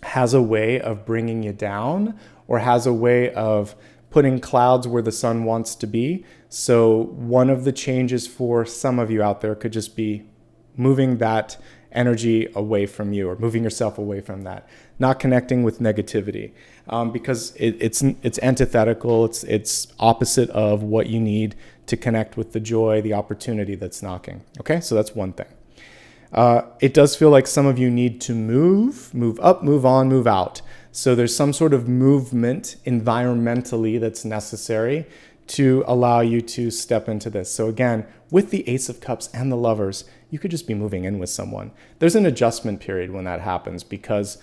has a way of bringing you down or has a way of putting clouds where the sun wants to be. So one of the changes for some of you out there could just be moving that energy away from you or moving yourself away from that, not connecting with negativity, because it's antithetical. It's opposite of what you need to connect with the joy, the opportunity that's knocking. Okay, so that's one thing. It does feel like some of you need to move up, move on, move out. So there's some sort of movement environmentally that's necessary to allow you to step into this. So again, with the Ace of Cups and the Lovers, you could just be moving in with someone. There's an adjustment period when that happens, because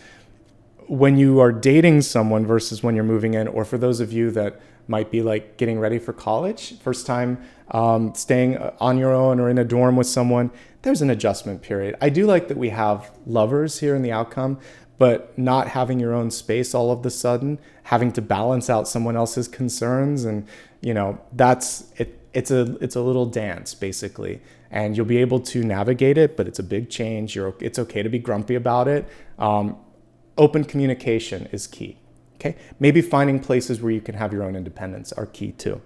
when you are dating someone versus when you're moving in, or for those of you that might be like getting ready for college, first time staying on your own or in a dorm with someone, there's an adjustment period. I do like that we have Lovers here in the outcome, but not having your own space all of a sudden, having to balance out someone else's concerns, and that's it. It's a little dance basically, and you'll be able to navigate it, but it's a big change. It's okay to be grumpy about it. Open communication is key. Okay, maybe finding places where you can have your own independence are key too.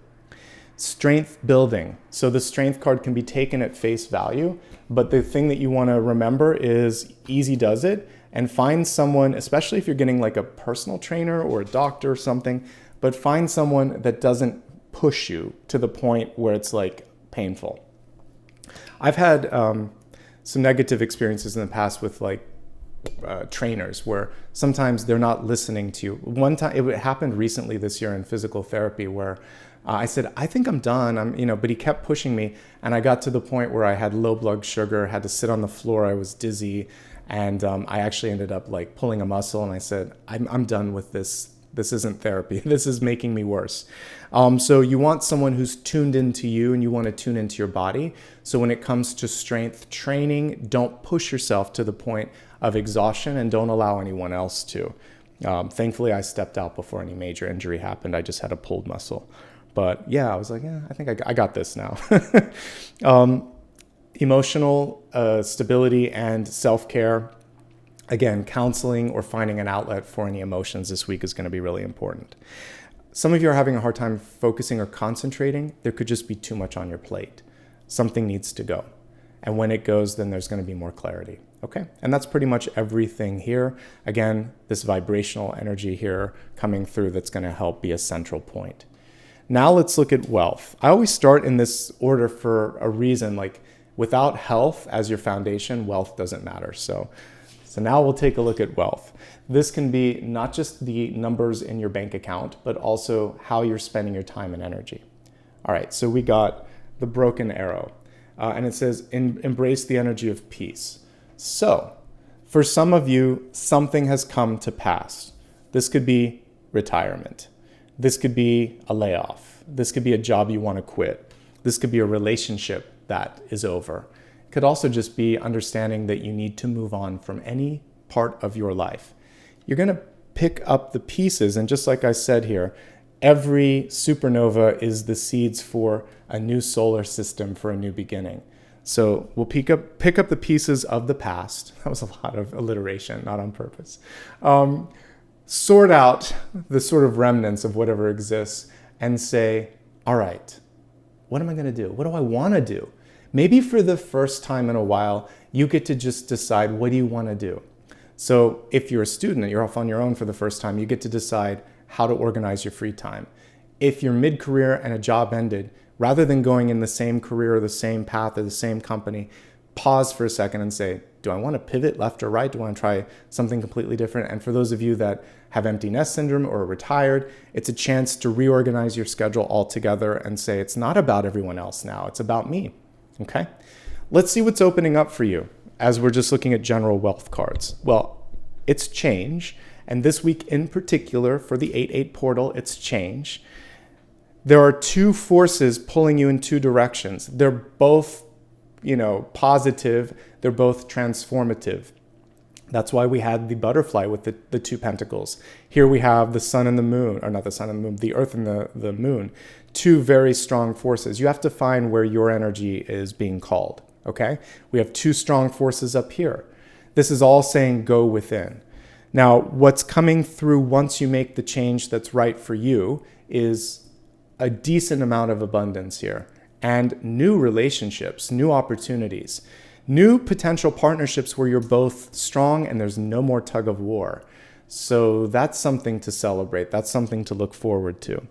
Strength building. So the Strength card can be taken at face value, but the thing that you want to remember is easy does it. And find someone, especially if you're getting like a personal trainer or a doctor or something, but find someone that doesn't push you to the point where it's like painful. I've had some negative experiences in the past with like trainers where sometimes they're not listening to you. One time, it happened recently this year in physical therapy where I said, I think I'm done, but he kept pushing me, and I got to the point where I had low blood sugar, had to sit on the floor, I was dizzy. And I actually ended up like pulling a muscle, and I said, I'm done with this. This isn't therapy. This is making me worse. So you want someone who's tuned into you, and you want to tune into your body. So when it comes to strength training, don't push yourself to the point of exhaustion, and don't allow anyone else to. Thankfully, I stepped out before any major injury happened. I just had a pulled muscle. But yeah, I was like, I think I got this now. Emotional stability and self-care. Again, counseling or finding an outlet for any emotions this week is going to be really important. Some of you are having a hard time focusing or concentrating. There could just be too much on your plate. Something needs to go. And when it goes, then there's going to be more clarity. Okay? And that's pretty much everything here. Again, this vibrational energy here coming through that's going to help be a central point. Now let's look at wealth. I always start in this order for a reason. Like, without health as your foundation, wealth doesn't matter. So now we'll take a look at wealth. This can be not just the numbers in your bank account, but also how you're spending your time and energy. All right, so we got the broken arrow, and it says, embrace the energy of peace. So for some of you, something has come to pass. This could be retirement. This could be a layoff. This could be a job you want to quit. This could be a relationship that is over. It could also just be understanding that you need to move on from any part of your life. You're going to pick up the pieces, and just like I said here, every supernova is the seeds for a new solar system, for a new beginning. So we'll pick up the pieces of the past. That was a lot of alliteration, not on purpose. Sort out the sort of remnants of whatever exists and say, all right, what am I going to do? What do I want to do? Maybe for the first time in a while, you get to just decide, what do you want to do? So if you're a student and you're off on your own for the first time, you get to decide how to organize your free time. If you're mid-career and a job ended, rather than going in the same career or the same path or the same company, pause for a second and say, do I want to pivot left or right? Do I want to try something completely different? And for those of you that have empty nest syndrome or are retired, it's a chance to reorganize your schedule altogether and say, it's not about everyone else now, it's about me, okay? Let's see what's opening up for you as we're just looking at general wealth cards. Well, it's change. And this week in particular, for the 8-8 portal, it's change. There are two forces pulling you in two directions. They're both, positive. They're both transformative. That's why we had the butterfly with the two pentacles. Here we have the sun and the moon, or not the sun and the moon, the earth and the moon. Two very strong forces. You have to find where your energy is being called, okay? We have two strong forces up here. This is all saying go within. Now, what's coming through once you make the change that's right for you is a decent amount of abundance here, and new relationships, new opportunities, new potential partnerships where you're both strong and there's no more tug of war. So that's something to celebrate. That's something to look forward to.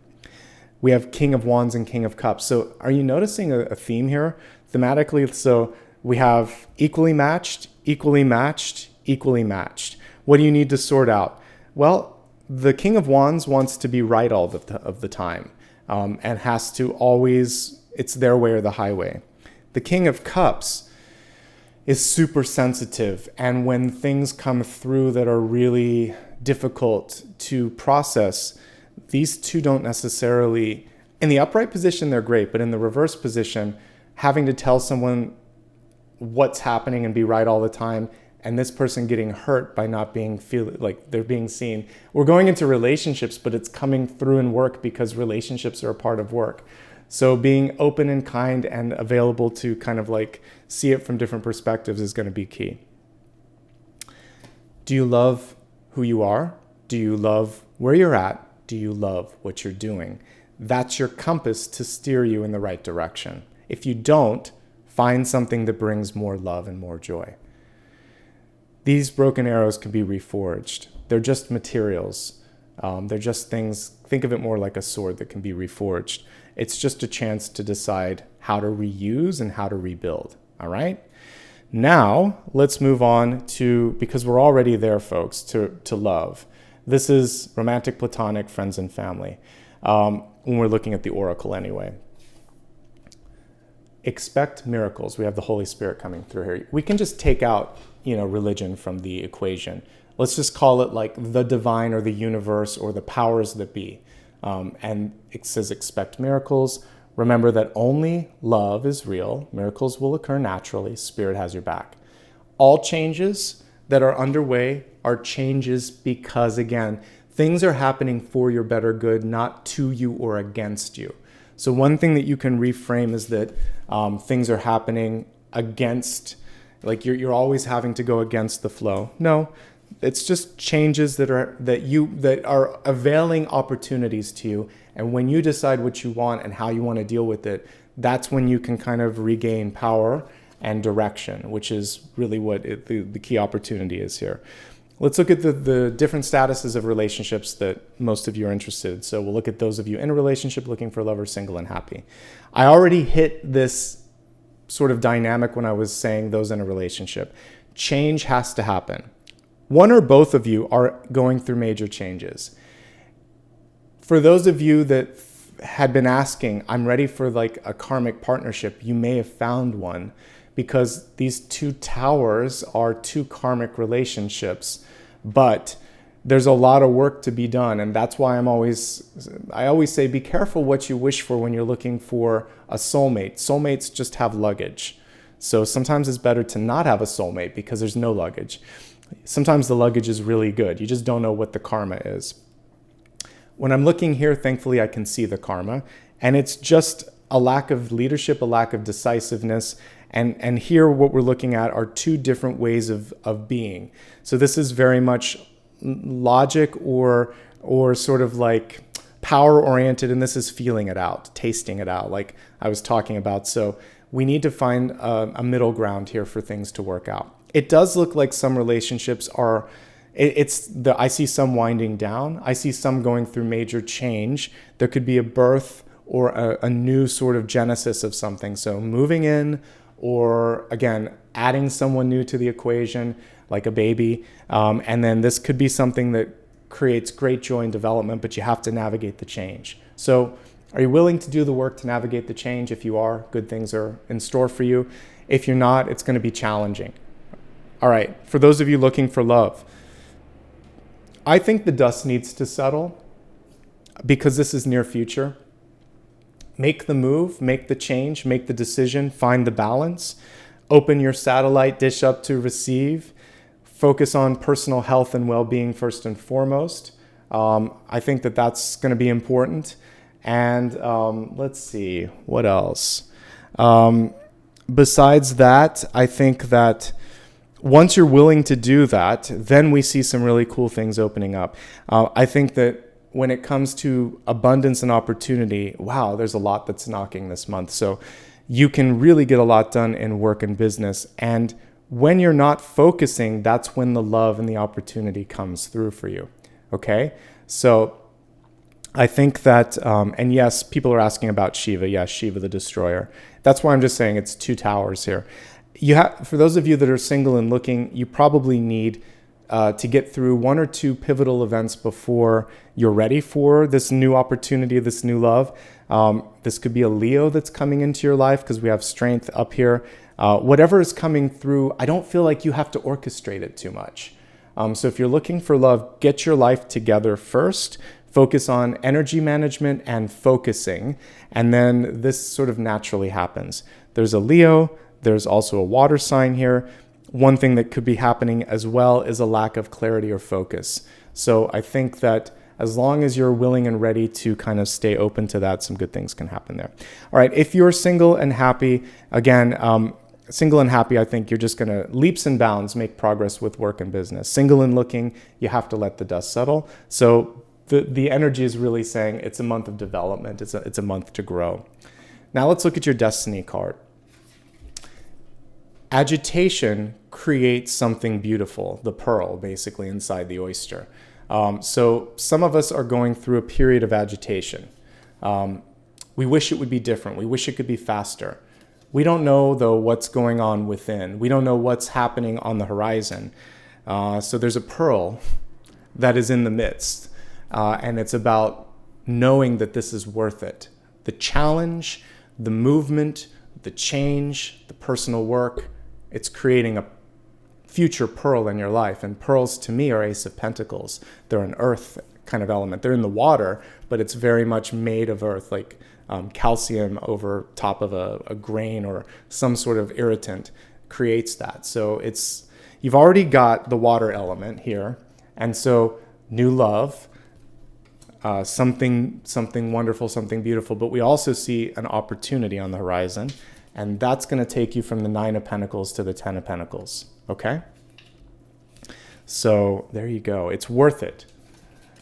We have King of Wands and King of Cups. So are you noticing a theme here? Thematically, so we have equally matched, equally matched, equally matched. What do you need to sort out? Well, the King of Wands wants to be right all of the time. And has to always, it's their way or the highway. The King of Cups is super sensitive, and when things come through that are really difficult to process, these two don't necessarily, in the upright position they're great, but in the reverse position, having to tell someone what's happening and be right all the time, and this person getting hurt by not feel like they're being seen. We're going into relationships, but it's coming through in work because relationships are a part of work. So being open and kind and available to kind of see it from different perspectives is going to be key. Do you love who you are? Do you love where you're at? Do you love what you're doing? That's your compass to steer you in the right direction. If you don't, find something that brings more love and more joy. These broken arrows can be reforged. They're just materials. They're just things. Think of it more like a sword that can be reforged. It's just a chance to decide how to reuse and how to rebuild. All right? Now, let's move on to, because we're already there, folks, to love. This is romantic, platonic, friends, and family. When we're looking at the oracle anyway. Expect miracles. We have the Holy Spirit coming through here. We can just take out religion from the equation. Let's just call it the divine or the universe or the powers that be. And it says expect miracles. Remember that only love is real. Miracles will occur naturally. Spirit has your back. All changes that are underway are changes because, again, things are happening for your better good, not to you or against you. So one thing that you can reframe is that things are happening against, you're always having to go against the flow. No, it's just changes that are availing opportunities to you. And when you decide what you want and how you want to deal with it, that's when you can kind of regain power and direction, which is really what the key opportunity is here. Let's look at the different statuses of relationships that most of you are interested in. So we'll look at those of you in a relationship, looking for love, or single and happy. I already hit this sort of dynamic when I was saying those in a relationship. Change has to happen. One or both of you are going through major changes. For those of you that had been asking, I'm ready for a karmic partnership, you may have found one, because these two towers are two karmic relationships, but there's a lot of work to be done. And that's why I always say, be careful what you wish for when you're looking for a soulmate. Soulmates just have luggage. So sometimes it's better to not have a soulmate because there's no luggage. Sometimes the luggage is really good. You just don't know what the karma is. When I'm looking here, thankfully I can see the karma, and it's just a lack of leadership, a lack of decisiveness, And here what we're looking at are two different ways of being. So this is very much logic or sort of like power oriented, and this is feeling it out, tasting it out, like I was talking about. So we need to find a middle ground here for things to work out. It does look like some relationships are, I see some winding down. I see some going through major change. There could be a birth or a new sort of genesis of something. So moving in, or again, adding someone new to the equation, like a baby. And then this could be something that creates great joy and development, but you have to navigate the change. So are you willing to do the work to navigate the change? If you are, good things are in store for you. If you're not, it's going to be challenging. All right, for those of you looking for love, I think the dust needs to settle because this is near future. Make the move, make the change, make the decision, find the balance, open your satellite dish up to receive, focus on personal health and well-being first and foremost. I think that that's going to be important. And let's see, what else? Besides that, I think that once you're willing to do that, then we see some really cool things opening up. I think that when it comes to abundance and opportunity, wow, there's a lot that's knocking this month. So you can really get a lot done in work and business. And when you're not focusing, that's when the love and the opportunity comes through for you. Okay? So I think that, and yes, people are asking about Shiva. Yes, Shiva the Destroyer. That's why I'm just saying it's two towers here. For those of you that are single and looking, you probably need to get through one or two pivotal events before you're ready for this new opportunity, this new love. This could be a Leo that's coming into your life because we have strength up here. Whatever is coming through, I don't feel like you have to orchestrate it too much. So if you're looking for love, get your life together first. Focus on energy management and focusing, and then this sort of naturally happens. There's a Leo. There's also a water sign here. One thing that could be happening as well is a lack of clarity or focus. So I think that as long as you're willing and ready to kind of stay open to that, some good things can happen there. All right, if you're single and happy, again, single and happy, I think you're just going to leaps and bounds make progress with work and business. Single and looking, you have to let the dust settle. So the energy is really saying it's a month of development. It's a month to grow. Now let's look at your destiny card. Agitation creates something beautiful, the pearl basically inside the oyster. So some of us are going through a period of agitation. We wish it would be different. We wish it could be faster. We don't know, though, what's going on within. We don't know what's happening on the horizon. So there's a pearl that is in the midst, and it's about knowing that this is worth it. The challenge, the movement, the change, the personal work, it's creating a future pearl in your life. And pearls to me are Ace of Pentacles. They're an earth kind of element. They're in the water, but it's very much made of earth, like calcium over top of a grain or some sort of irritant creates that. So you've already got the water element here. And so new love, something wonderful, something beautiful, but we also see an opportunity on the horizon. And that's going to take you from the 9 of Pentacles to the 10 of Pentacles, okay? So there you go. It's worth it.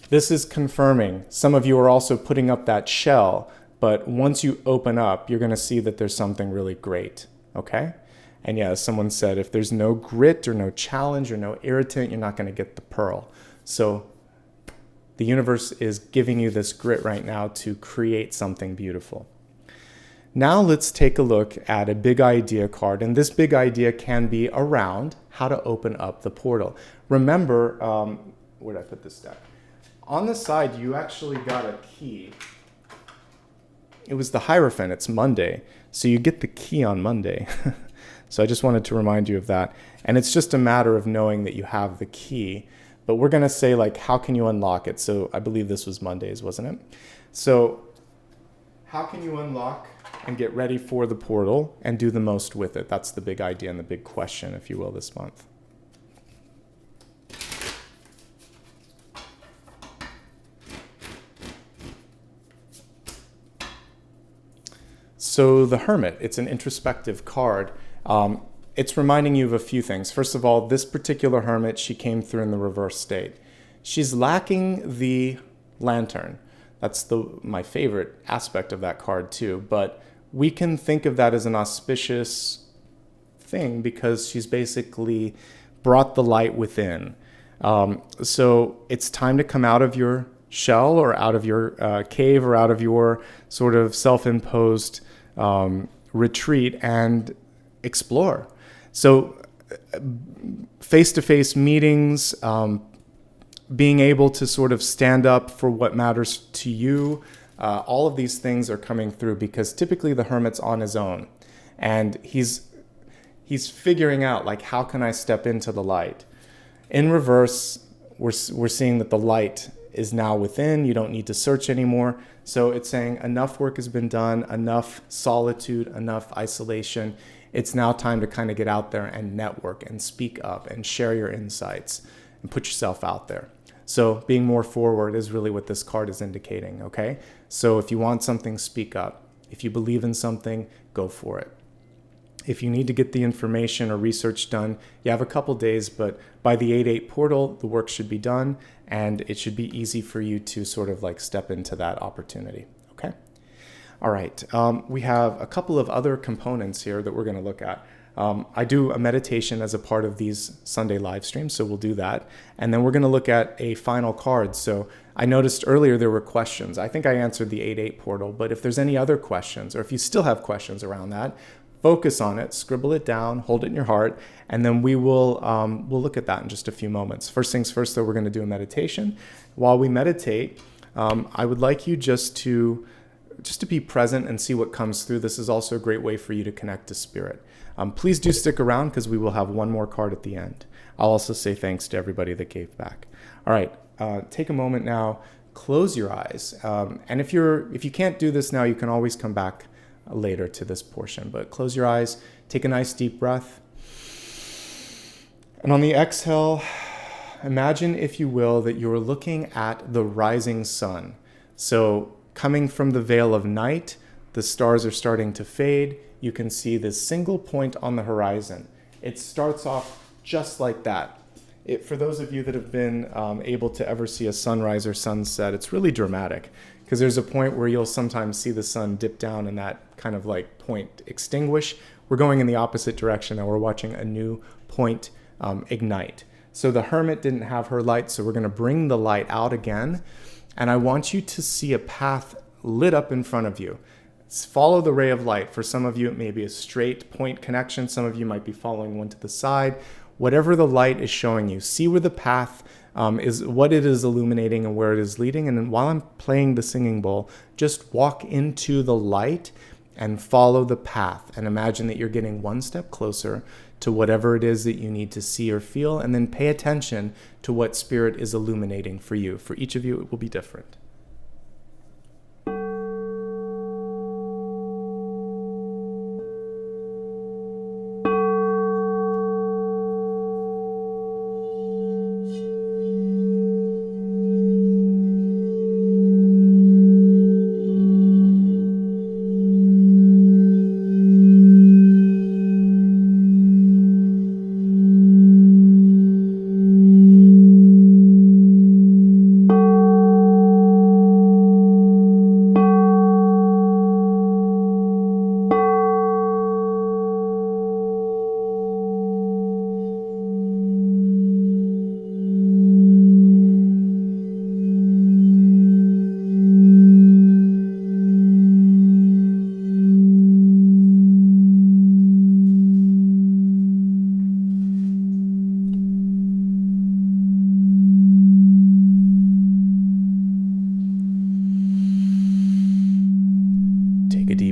This is confirming. Some of you are also putting up that shell, but once you open up, you're going to see that there's something really great, okay? And yeah, as someone said, if there's no grit or no challenge or no irritant, you're not going to get the pearl. So the universe is giving you this grit right now to create something beautiful. Now let's take a look at a big idea card, and this big idea can be around how to open up the portal. Remember, where did I put this deck? On the side, you actually got a key. It was the Hierophant. It's Monday, so you get the key on Monday. So I just wanted to remind you of that. And it's just a matter of knowing that you have the key. But we're going to say, like, how can you unlock it? So I believe this was Mondays, wasn't it? So how can you unlock and get ready for the portal and do the most with it? That's the big idea and the big question, if you will, this month. So the Hermit, it's an introspective card. It's reminding you of a few things. First of all, this particular hermit, she came through in the reverse state. She's lacking the lantern. That's my favorite aspect of that card too. But we can think of that as an auspicious thing because she's basically brought the light within. So it's time to come out of your shell or out of your cave or out of your sort of self-imposed retreat and explore. So face-to-face meetings, being able to sort of stand up for what matters to you, all of these things are coming through because typically the hermit's on his own and he's figuring out, like, how can I step into the light? In reverse, we're seeing that the light is now within. You don't need to search anymore. So it's saying enough work has been done, enough solitude, enough isolation. It's now time to kind of get out there and network and speak up and share your insights and put yourself out there. So being more forward is really what this card is indicating, okay? So if you want something, speak up. If you believe in something, go for it. If you need to get the information or research done, you have a couple days, but by the 8/8 portal, the work should be done and it should be easy for you to sort of like step into that opportunity, okay? All right, we have a couple of other components here that we're gonna look at. I do a meditation as a part of these Sunday live streams, so we'll do that. And then we're gonna look at a final card. So I noticed earlier there were questions. I think I answered the 8/8 portal, but if there's any other questions, or if you still have questions around that, focus on it, scribble it down, hold it in your heart, and then we'll look at that in just a few moments. First things first, though, we're going to do a meditation. While we meditate, I would like you just to be present and see what comes through. This is also a great way for you to connect to spirit. Please do stick around because we will have one more card at the end. I'll also say thanks to everybody that gave back. All right, take a moment now, close your eyes, and if you can't do this now, you can always come back later to this portion, but close your eyes, take a nice deep breath, and on the exhale, imagine, if you will, that you're looking at the rising sun. So coming from the veil of night, the stars are starting to fade. You can see this single point on the horizon. It starts off just like that. For those of you that have been able to ever see a sunrise or sunset, it's really dramatic because there's a point where you'll sometimes see the sun dip down and that kind of like point extinguish. We're going in the opposite direction now. We're watching a new point ignite. So the hermit didn't have her light, so we're going to bring the light out again. And I want you to see a path lit up in front of you. Follow the ray of light. For some of you, it may be a straight point connection. Some of you might be following one to the side. Whatever the light is showing you, see where the path is, what it is illuminating and where it is leading. And then while I'm playing the singing bowl, just walk into the light and follow the path. And imagine that you're getting one step closer to whatever it is that you need to see or feel. And then pay attention to what spirit is illuminating for you. For each of you, it will be different.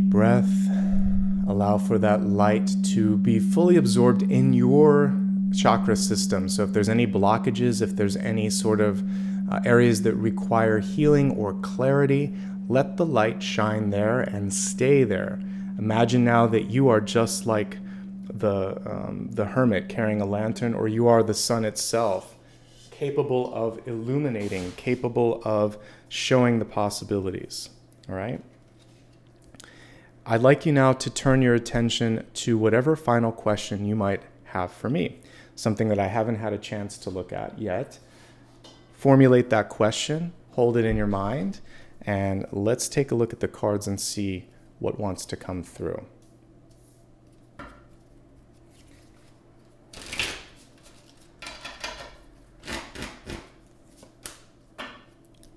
Breath, allow for that light to be fully absorbed in your chakra system. So if there's any blockages, if there's any sort of areas that require healing or clarity, let the light shine there and stay there. Imagine now that you are just like the hermit carrying a lantern, or you are the sun itself, capable of illuminating, capable of showing the possibilities. All right? I'd like you now to turn your attention to whatever final question you might have for me, something that I haven't had a chance to look at yet. Formulate that question, hold it in your mind, and let's take a look at the cards and see what wants to come through.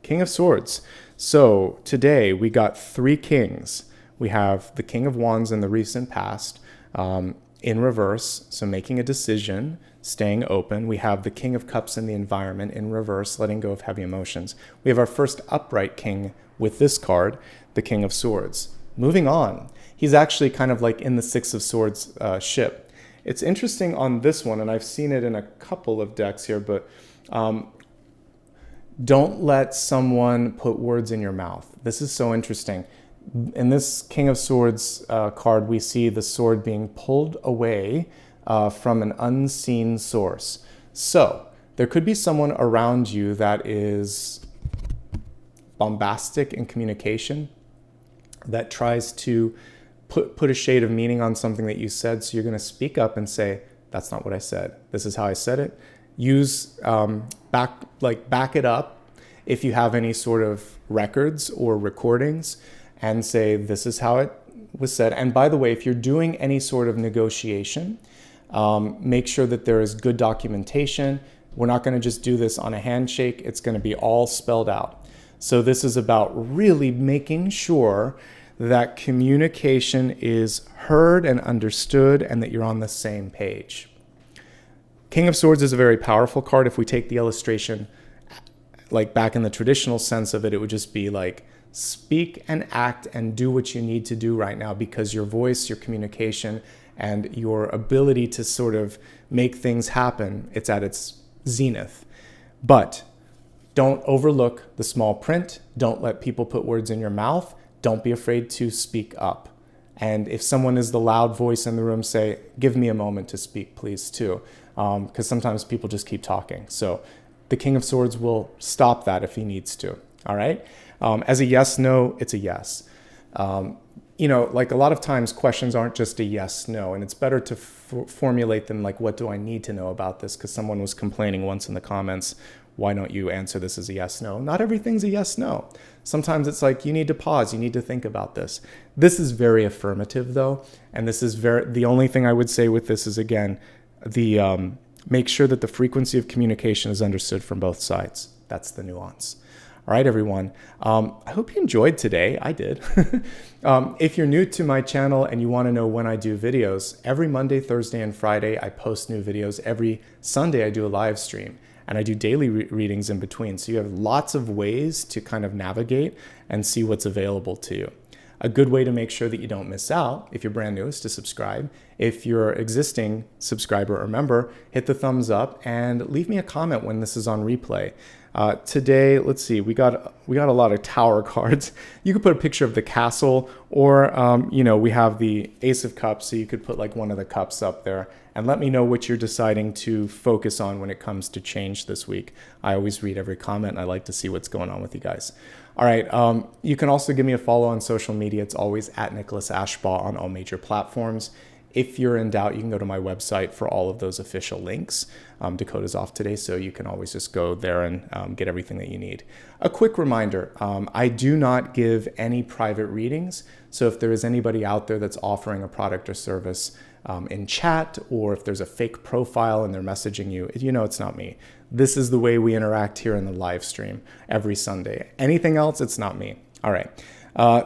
King of Swords. So today we got 3 kings. We have the King of Wands in the recent past, in reverse, so making a decision, staying open. We have the King of Cups in the environment in reverse, letting go of heavy emotions. We have our first upright king with this card, the King of Swords. Moving on, he's actually kind of like in the Six of Swords ship. It's interesting on this one, and I've seen it in a couple of decks here, but don't let someone put words in your mouth. This is so interesting. In this King of Swords card, we see the sword being pulled away from an unseen source. So there could be someone around you that is bombastic in communication, that tries to put a shade of meaning on something that you said. So you're going to speak up and say, that's not what I said. This is how I said it. Use back it up if you have any sort of records or recordings, and say this is how it was said. And by the way, if you're doing any sort of negotiation, make sure that there is good documentation. We're not going to just do this on a handshake. It's going to be all spelled out. So this is about really making sure that communication is heard and understood and that you're on the same page. King of Swords is a very powerful card. If we take the illustration like back in the traditional sense of it, it would just be like speak and act and do what you need to do right now, because your voice, your communication, and your ability to sort of make things happen, it's at its zenith. But don't overlook the small print. Don't let people put words in your mouth. Don't be afraid to speak up. And if someone is the loud voice in the room, say, give me a moment to speak, please, too. Because sometimes people just keep talking. So the King of Swords will stop that if he needs to. All right? As a yes, no, it's a yes. Like a lot of times questions aren't just a yes, no. And it's better to formulate them like, what do I need to know about this? Because someone was complaining once in the comments, why don't you answer this as a yes, no? Not everything's a yes, no. Sometimes it's like, you need to pause. You need to think about this. This is very affirmative, though. And this is the only thing I would say with this is, again, make sure that the frequency of communication is understood from both sides. That's the nuance. All right, everyone. I hope you enjoyed today. I did. If you're new to my channel and you want to know when I do videos, every Monday, Thursday, and Friday, I post new videos. Every Sunday, I do a live stream. And I do daily readings in between. So you have lots of ways to kind of navigate and see what's available to you. A good way to make sure that you don't miss out, if you're brand new, is to subscribe. If you're an existing subscriber or member, hit the thumbs up and leave me a comment when this is on replay. Today, let's see, we got a lot of tower cards. You could put a picture of the castle, or we have the Ace of Cups, so you could put like one of the cups up there. And let me know what you're deciding to focus on when it comes to change this week. I always read every comment, and I like to see what's going on with you guys. All right, you can also give me a follow on social media. It's always at Nicholas Ashbaugh on all major platforms. If you're in doubt, you can go to my website for all of those official links. Dakota's off today, so you can always just go there and get everything that you need. A quick reminder, I do not give any private readings. So if there is anybody out there that's offering a product or service in chat, or if there's a fake profile and they're messaging you, it's not me. This is the way we interact here in the live stream every Sunday. Anything else, it's not me. All right.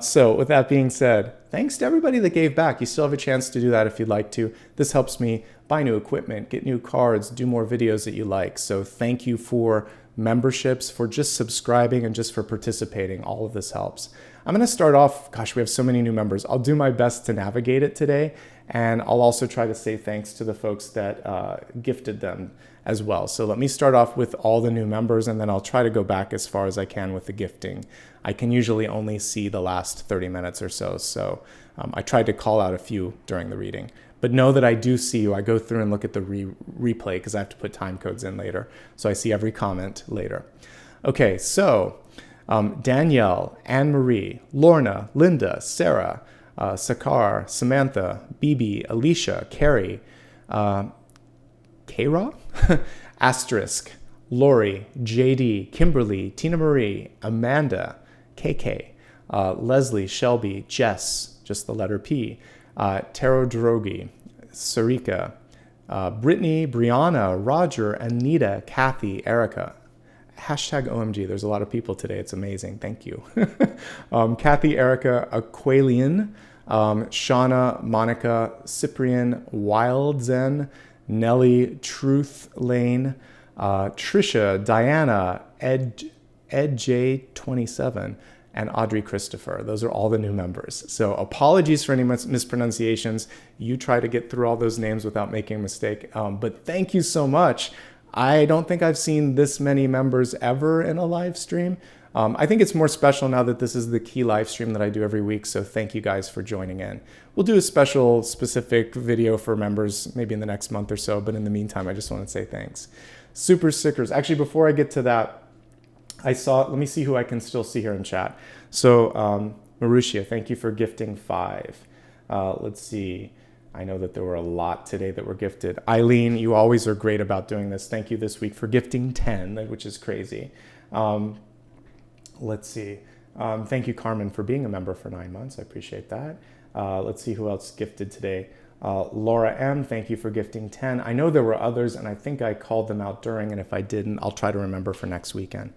So with that being said, thanks to everybody that gave back. You still have a chance to do that if you'd like to. This helps me buy new equipment, get new cards, do more videos that you like. So thank you for memberships, for just subscribing, and just for participating. All of this helps. I'm going to start off, gosh, we have so many new members. I'll do my best to navigate it today. And I'll also try to say thanks to the folks that gifted them as well. So let me start off with all the new members, and then I'll try to go back as far as I can with the gifting. I can usually only see the last 30 minutes or so. So I tried to call out a few during the reading. But know that I do see you. I go through and look at the replay because I have to put time codes in later. So I see every comment later. Okay, so Danielle, Anne-Marie, Lorna, Linda, Sarah, Sakar, Samantha, Bibi, Alicia, Carrie, Kara, Asterisk, Lori, JD, Kimberly, Tina Marie, Amanda, KK, Leslie, Shelby, Jess, just the letter P, Taro Drogi, Sarika, Brittany, Brianna, Roger, Anita, Kathy, Erica. Hashtag OMG. There's a lot of people today. It's amazing. Thank you. Kathy, Erica, Aqualian, Shauna, Monica, Cyprian, Wild Zen, Nelly, Truth Lane, Trisha, Diana, Ed J27, and Audrey Christopher. Those are all the new members. So apologies for any mispronunciations. You try to get through all those names without making a mistake. But thank you so much. I don't think I've seen this many members ever in a live stream. I think it's more special now that this is the key live stream that I do every week. So thank you guys for joining in. We'll do a special specific video for members maybe in the next month or so. But in the meantime, I just want to say thanks. Super stickers. Actually, before I get to that, let me see who I can still see here in chat. So Marussia, thank you for gifting 5. Let's see. I know that there were a lot today that were gifted. Eileen, you always are great about doing this. Thank you this week for gifting 10, which is crazy. Let's see. Thank you, Carmen, for being a member for 9 months. I appreciate that. Let's see who else gifted today. Laura M, thank you for gifting 10. I know there were others, and I think I called them out during, and if I didn't, I'll try to remember for next weekend.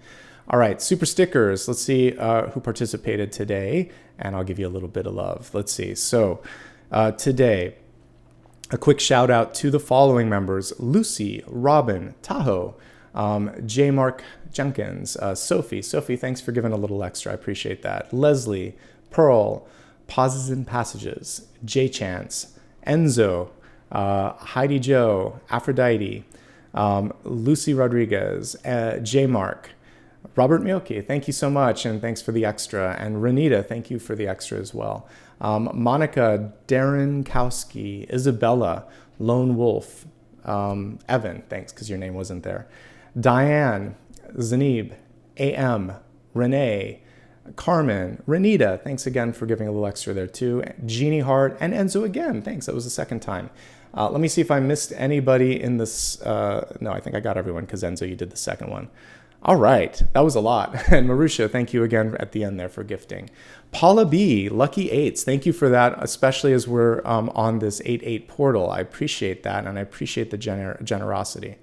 All right, super stickers. Let's see who participated today, and I'll give you a little bit of love. Let's see. So today, a quick shout out to the following members: Lucy, Robin, Tahoe, J. Mark Jenkins, Sophie. Sophie, thanks for giving a little extra. I appreciate that. Leslie, Pearl, Pauses and Passages, J. Chance, Enzo, Heidi Joe, Aphrodite, Lucy Rodriguez, J. Mark, Robert Mioki, thank you so much, and thanks for the extra. And Renita, thank you for the extra as well. Monica, Darren Kowski, Isabella, Lone Wolf, Evan, thanks because your name wasn't there. Diane, Zanib, AM, Renee, Carmen, Renita, thanks again for giving a little extra there too. Jeannie Hart, and Enzo again, thanks, that was the second time. Let me see if I missed anybody in this. No, I think I got everyone because Enzo, you did the second one. All right, that was a lot. And Marusha, thank you again at the end there for gifting. Paula B, Lucky 8s, thank you for that, especially as we're on this 8-8 portal. I appreciate that, and I appreciate the generosity.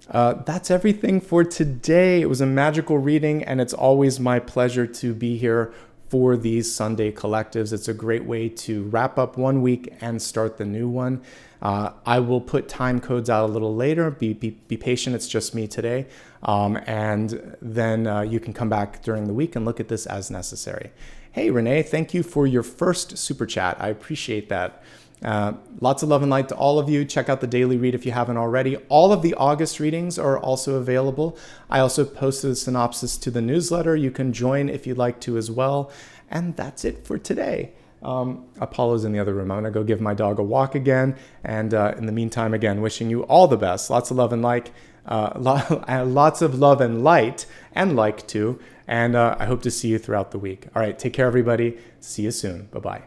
That's everything for today. It was a magical reading, and it's always my pleasure to be here for these Sunday collectives. It's a great way to wrap up one week and start the new one. I will put time codes out a little later. Be patient. It's just me today. And then you can come back during the week and look at this as necessary. Hey, Renee, thank you for your first super chat. I appreciate that. Lots of love and light to all of you. Check out the daily read if you haven't already. All of the August readings are also available. I also posted a synopsis to the newsletter. You can join if you'd like to as well. And that's it for today. Apollo's in the other room. I'm going to go give my dog a walk again. And in the meantime, again, wishing you all the best. Lots of love and light. Lots of love and light and like too. And I hope to see you throughout the week. All right. Take care, everybody. See you soon. Bye-bye.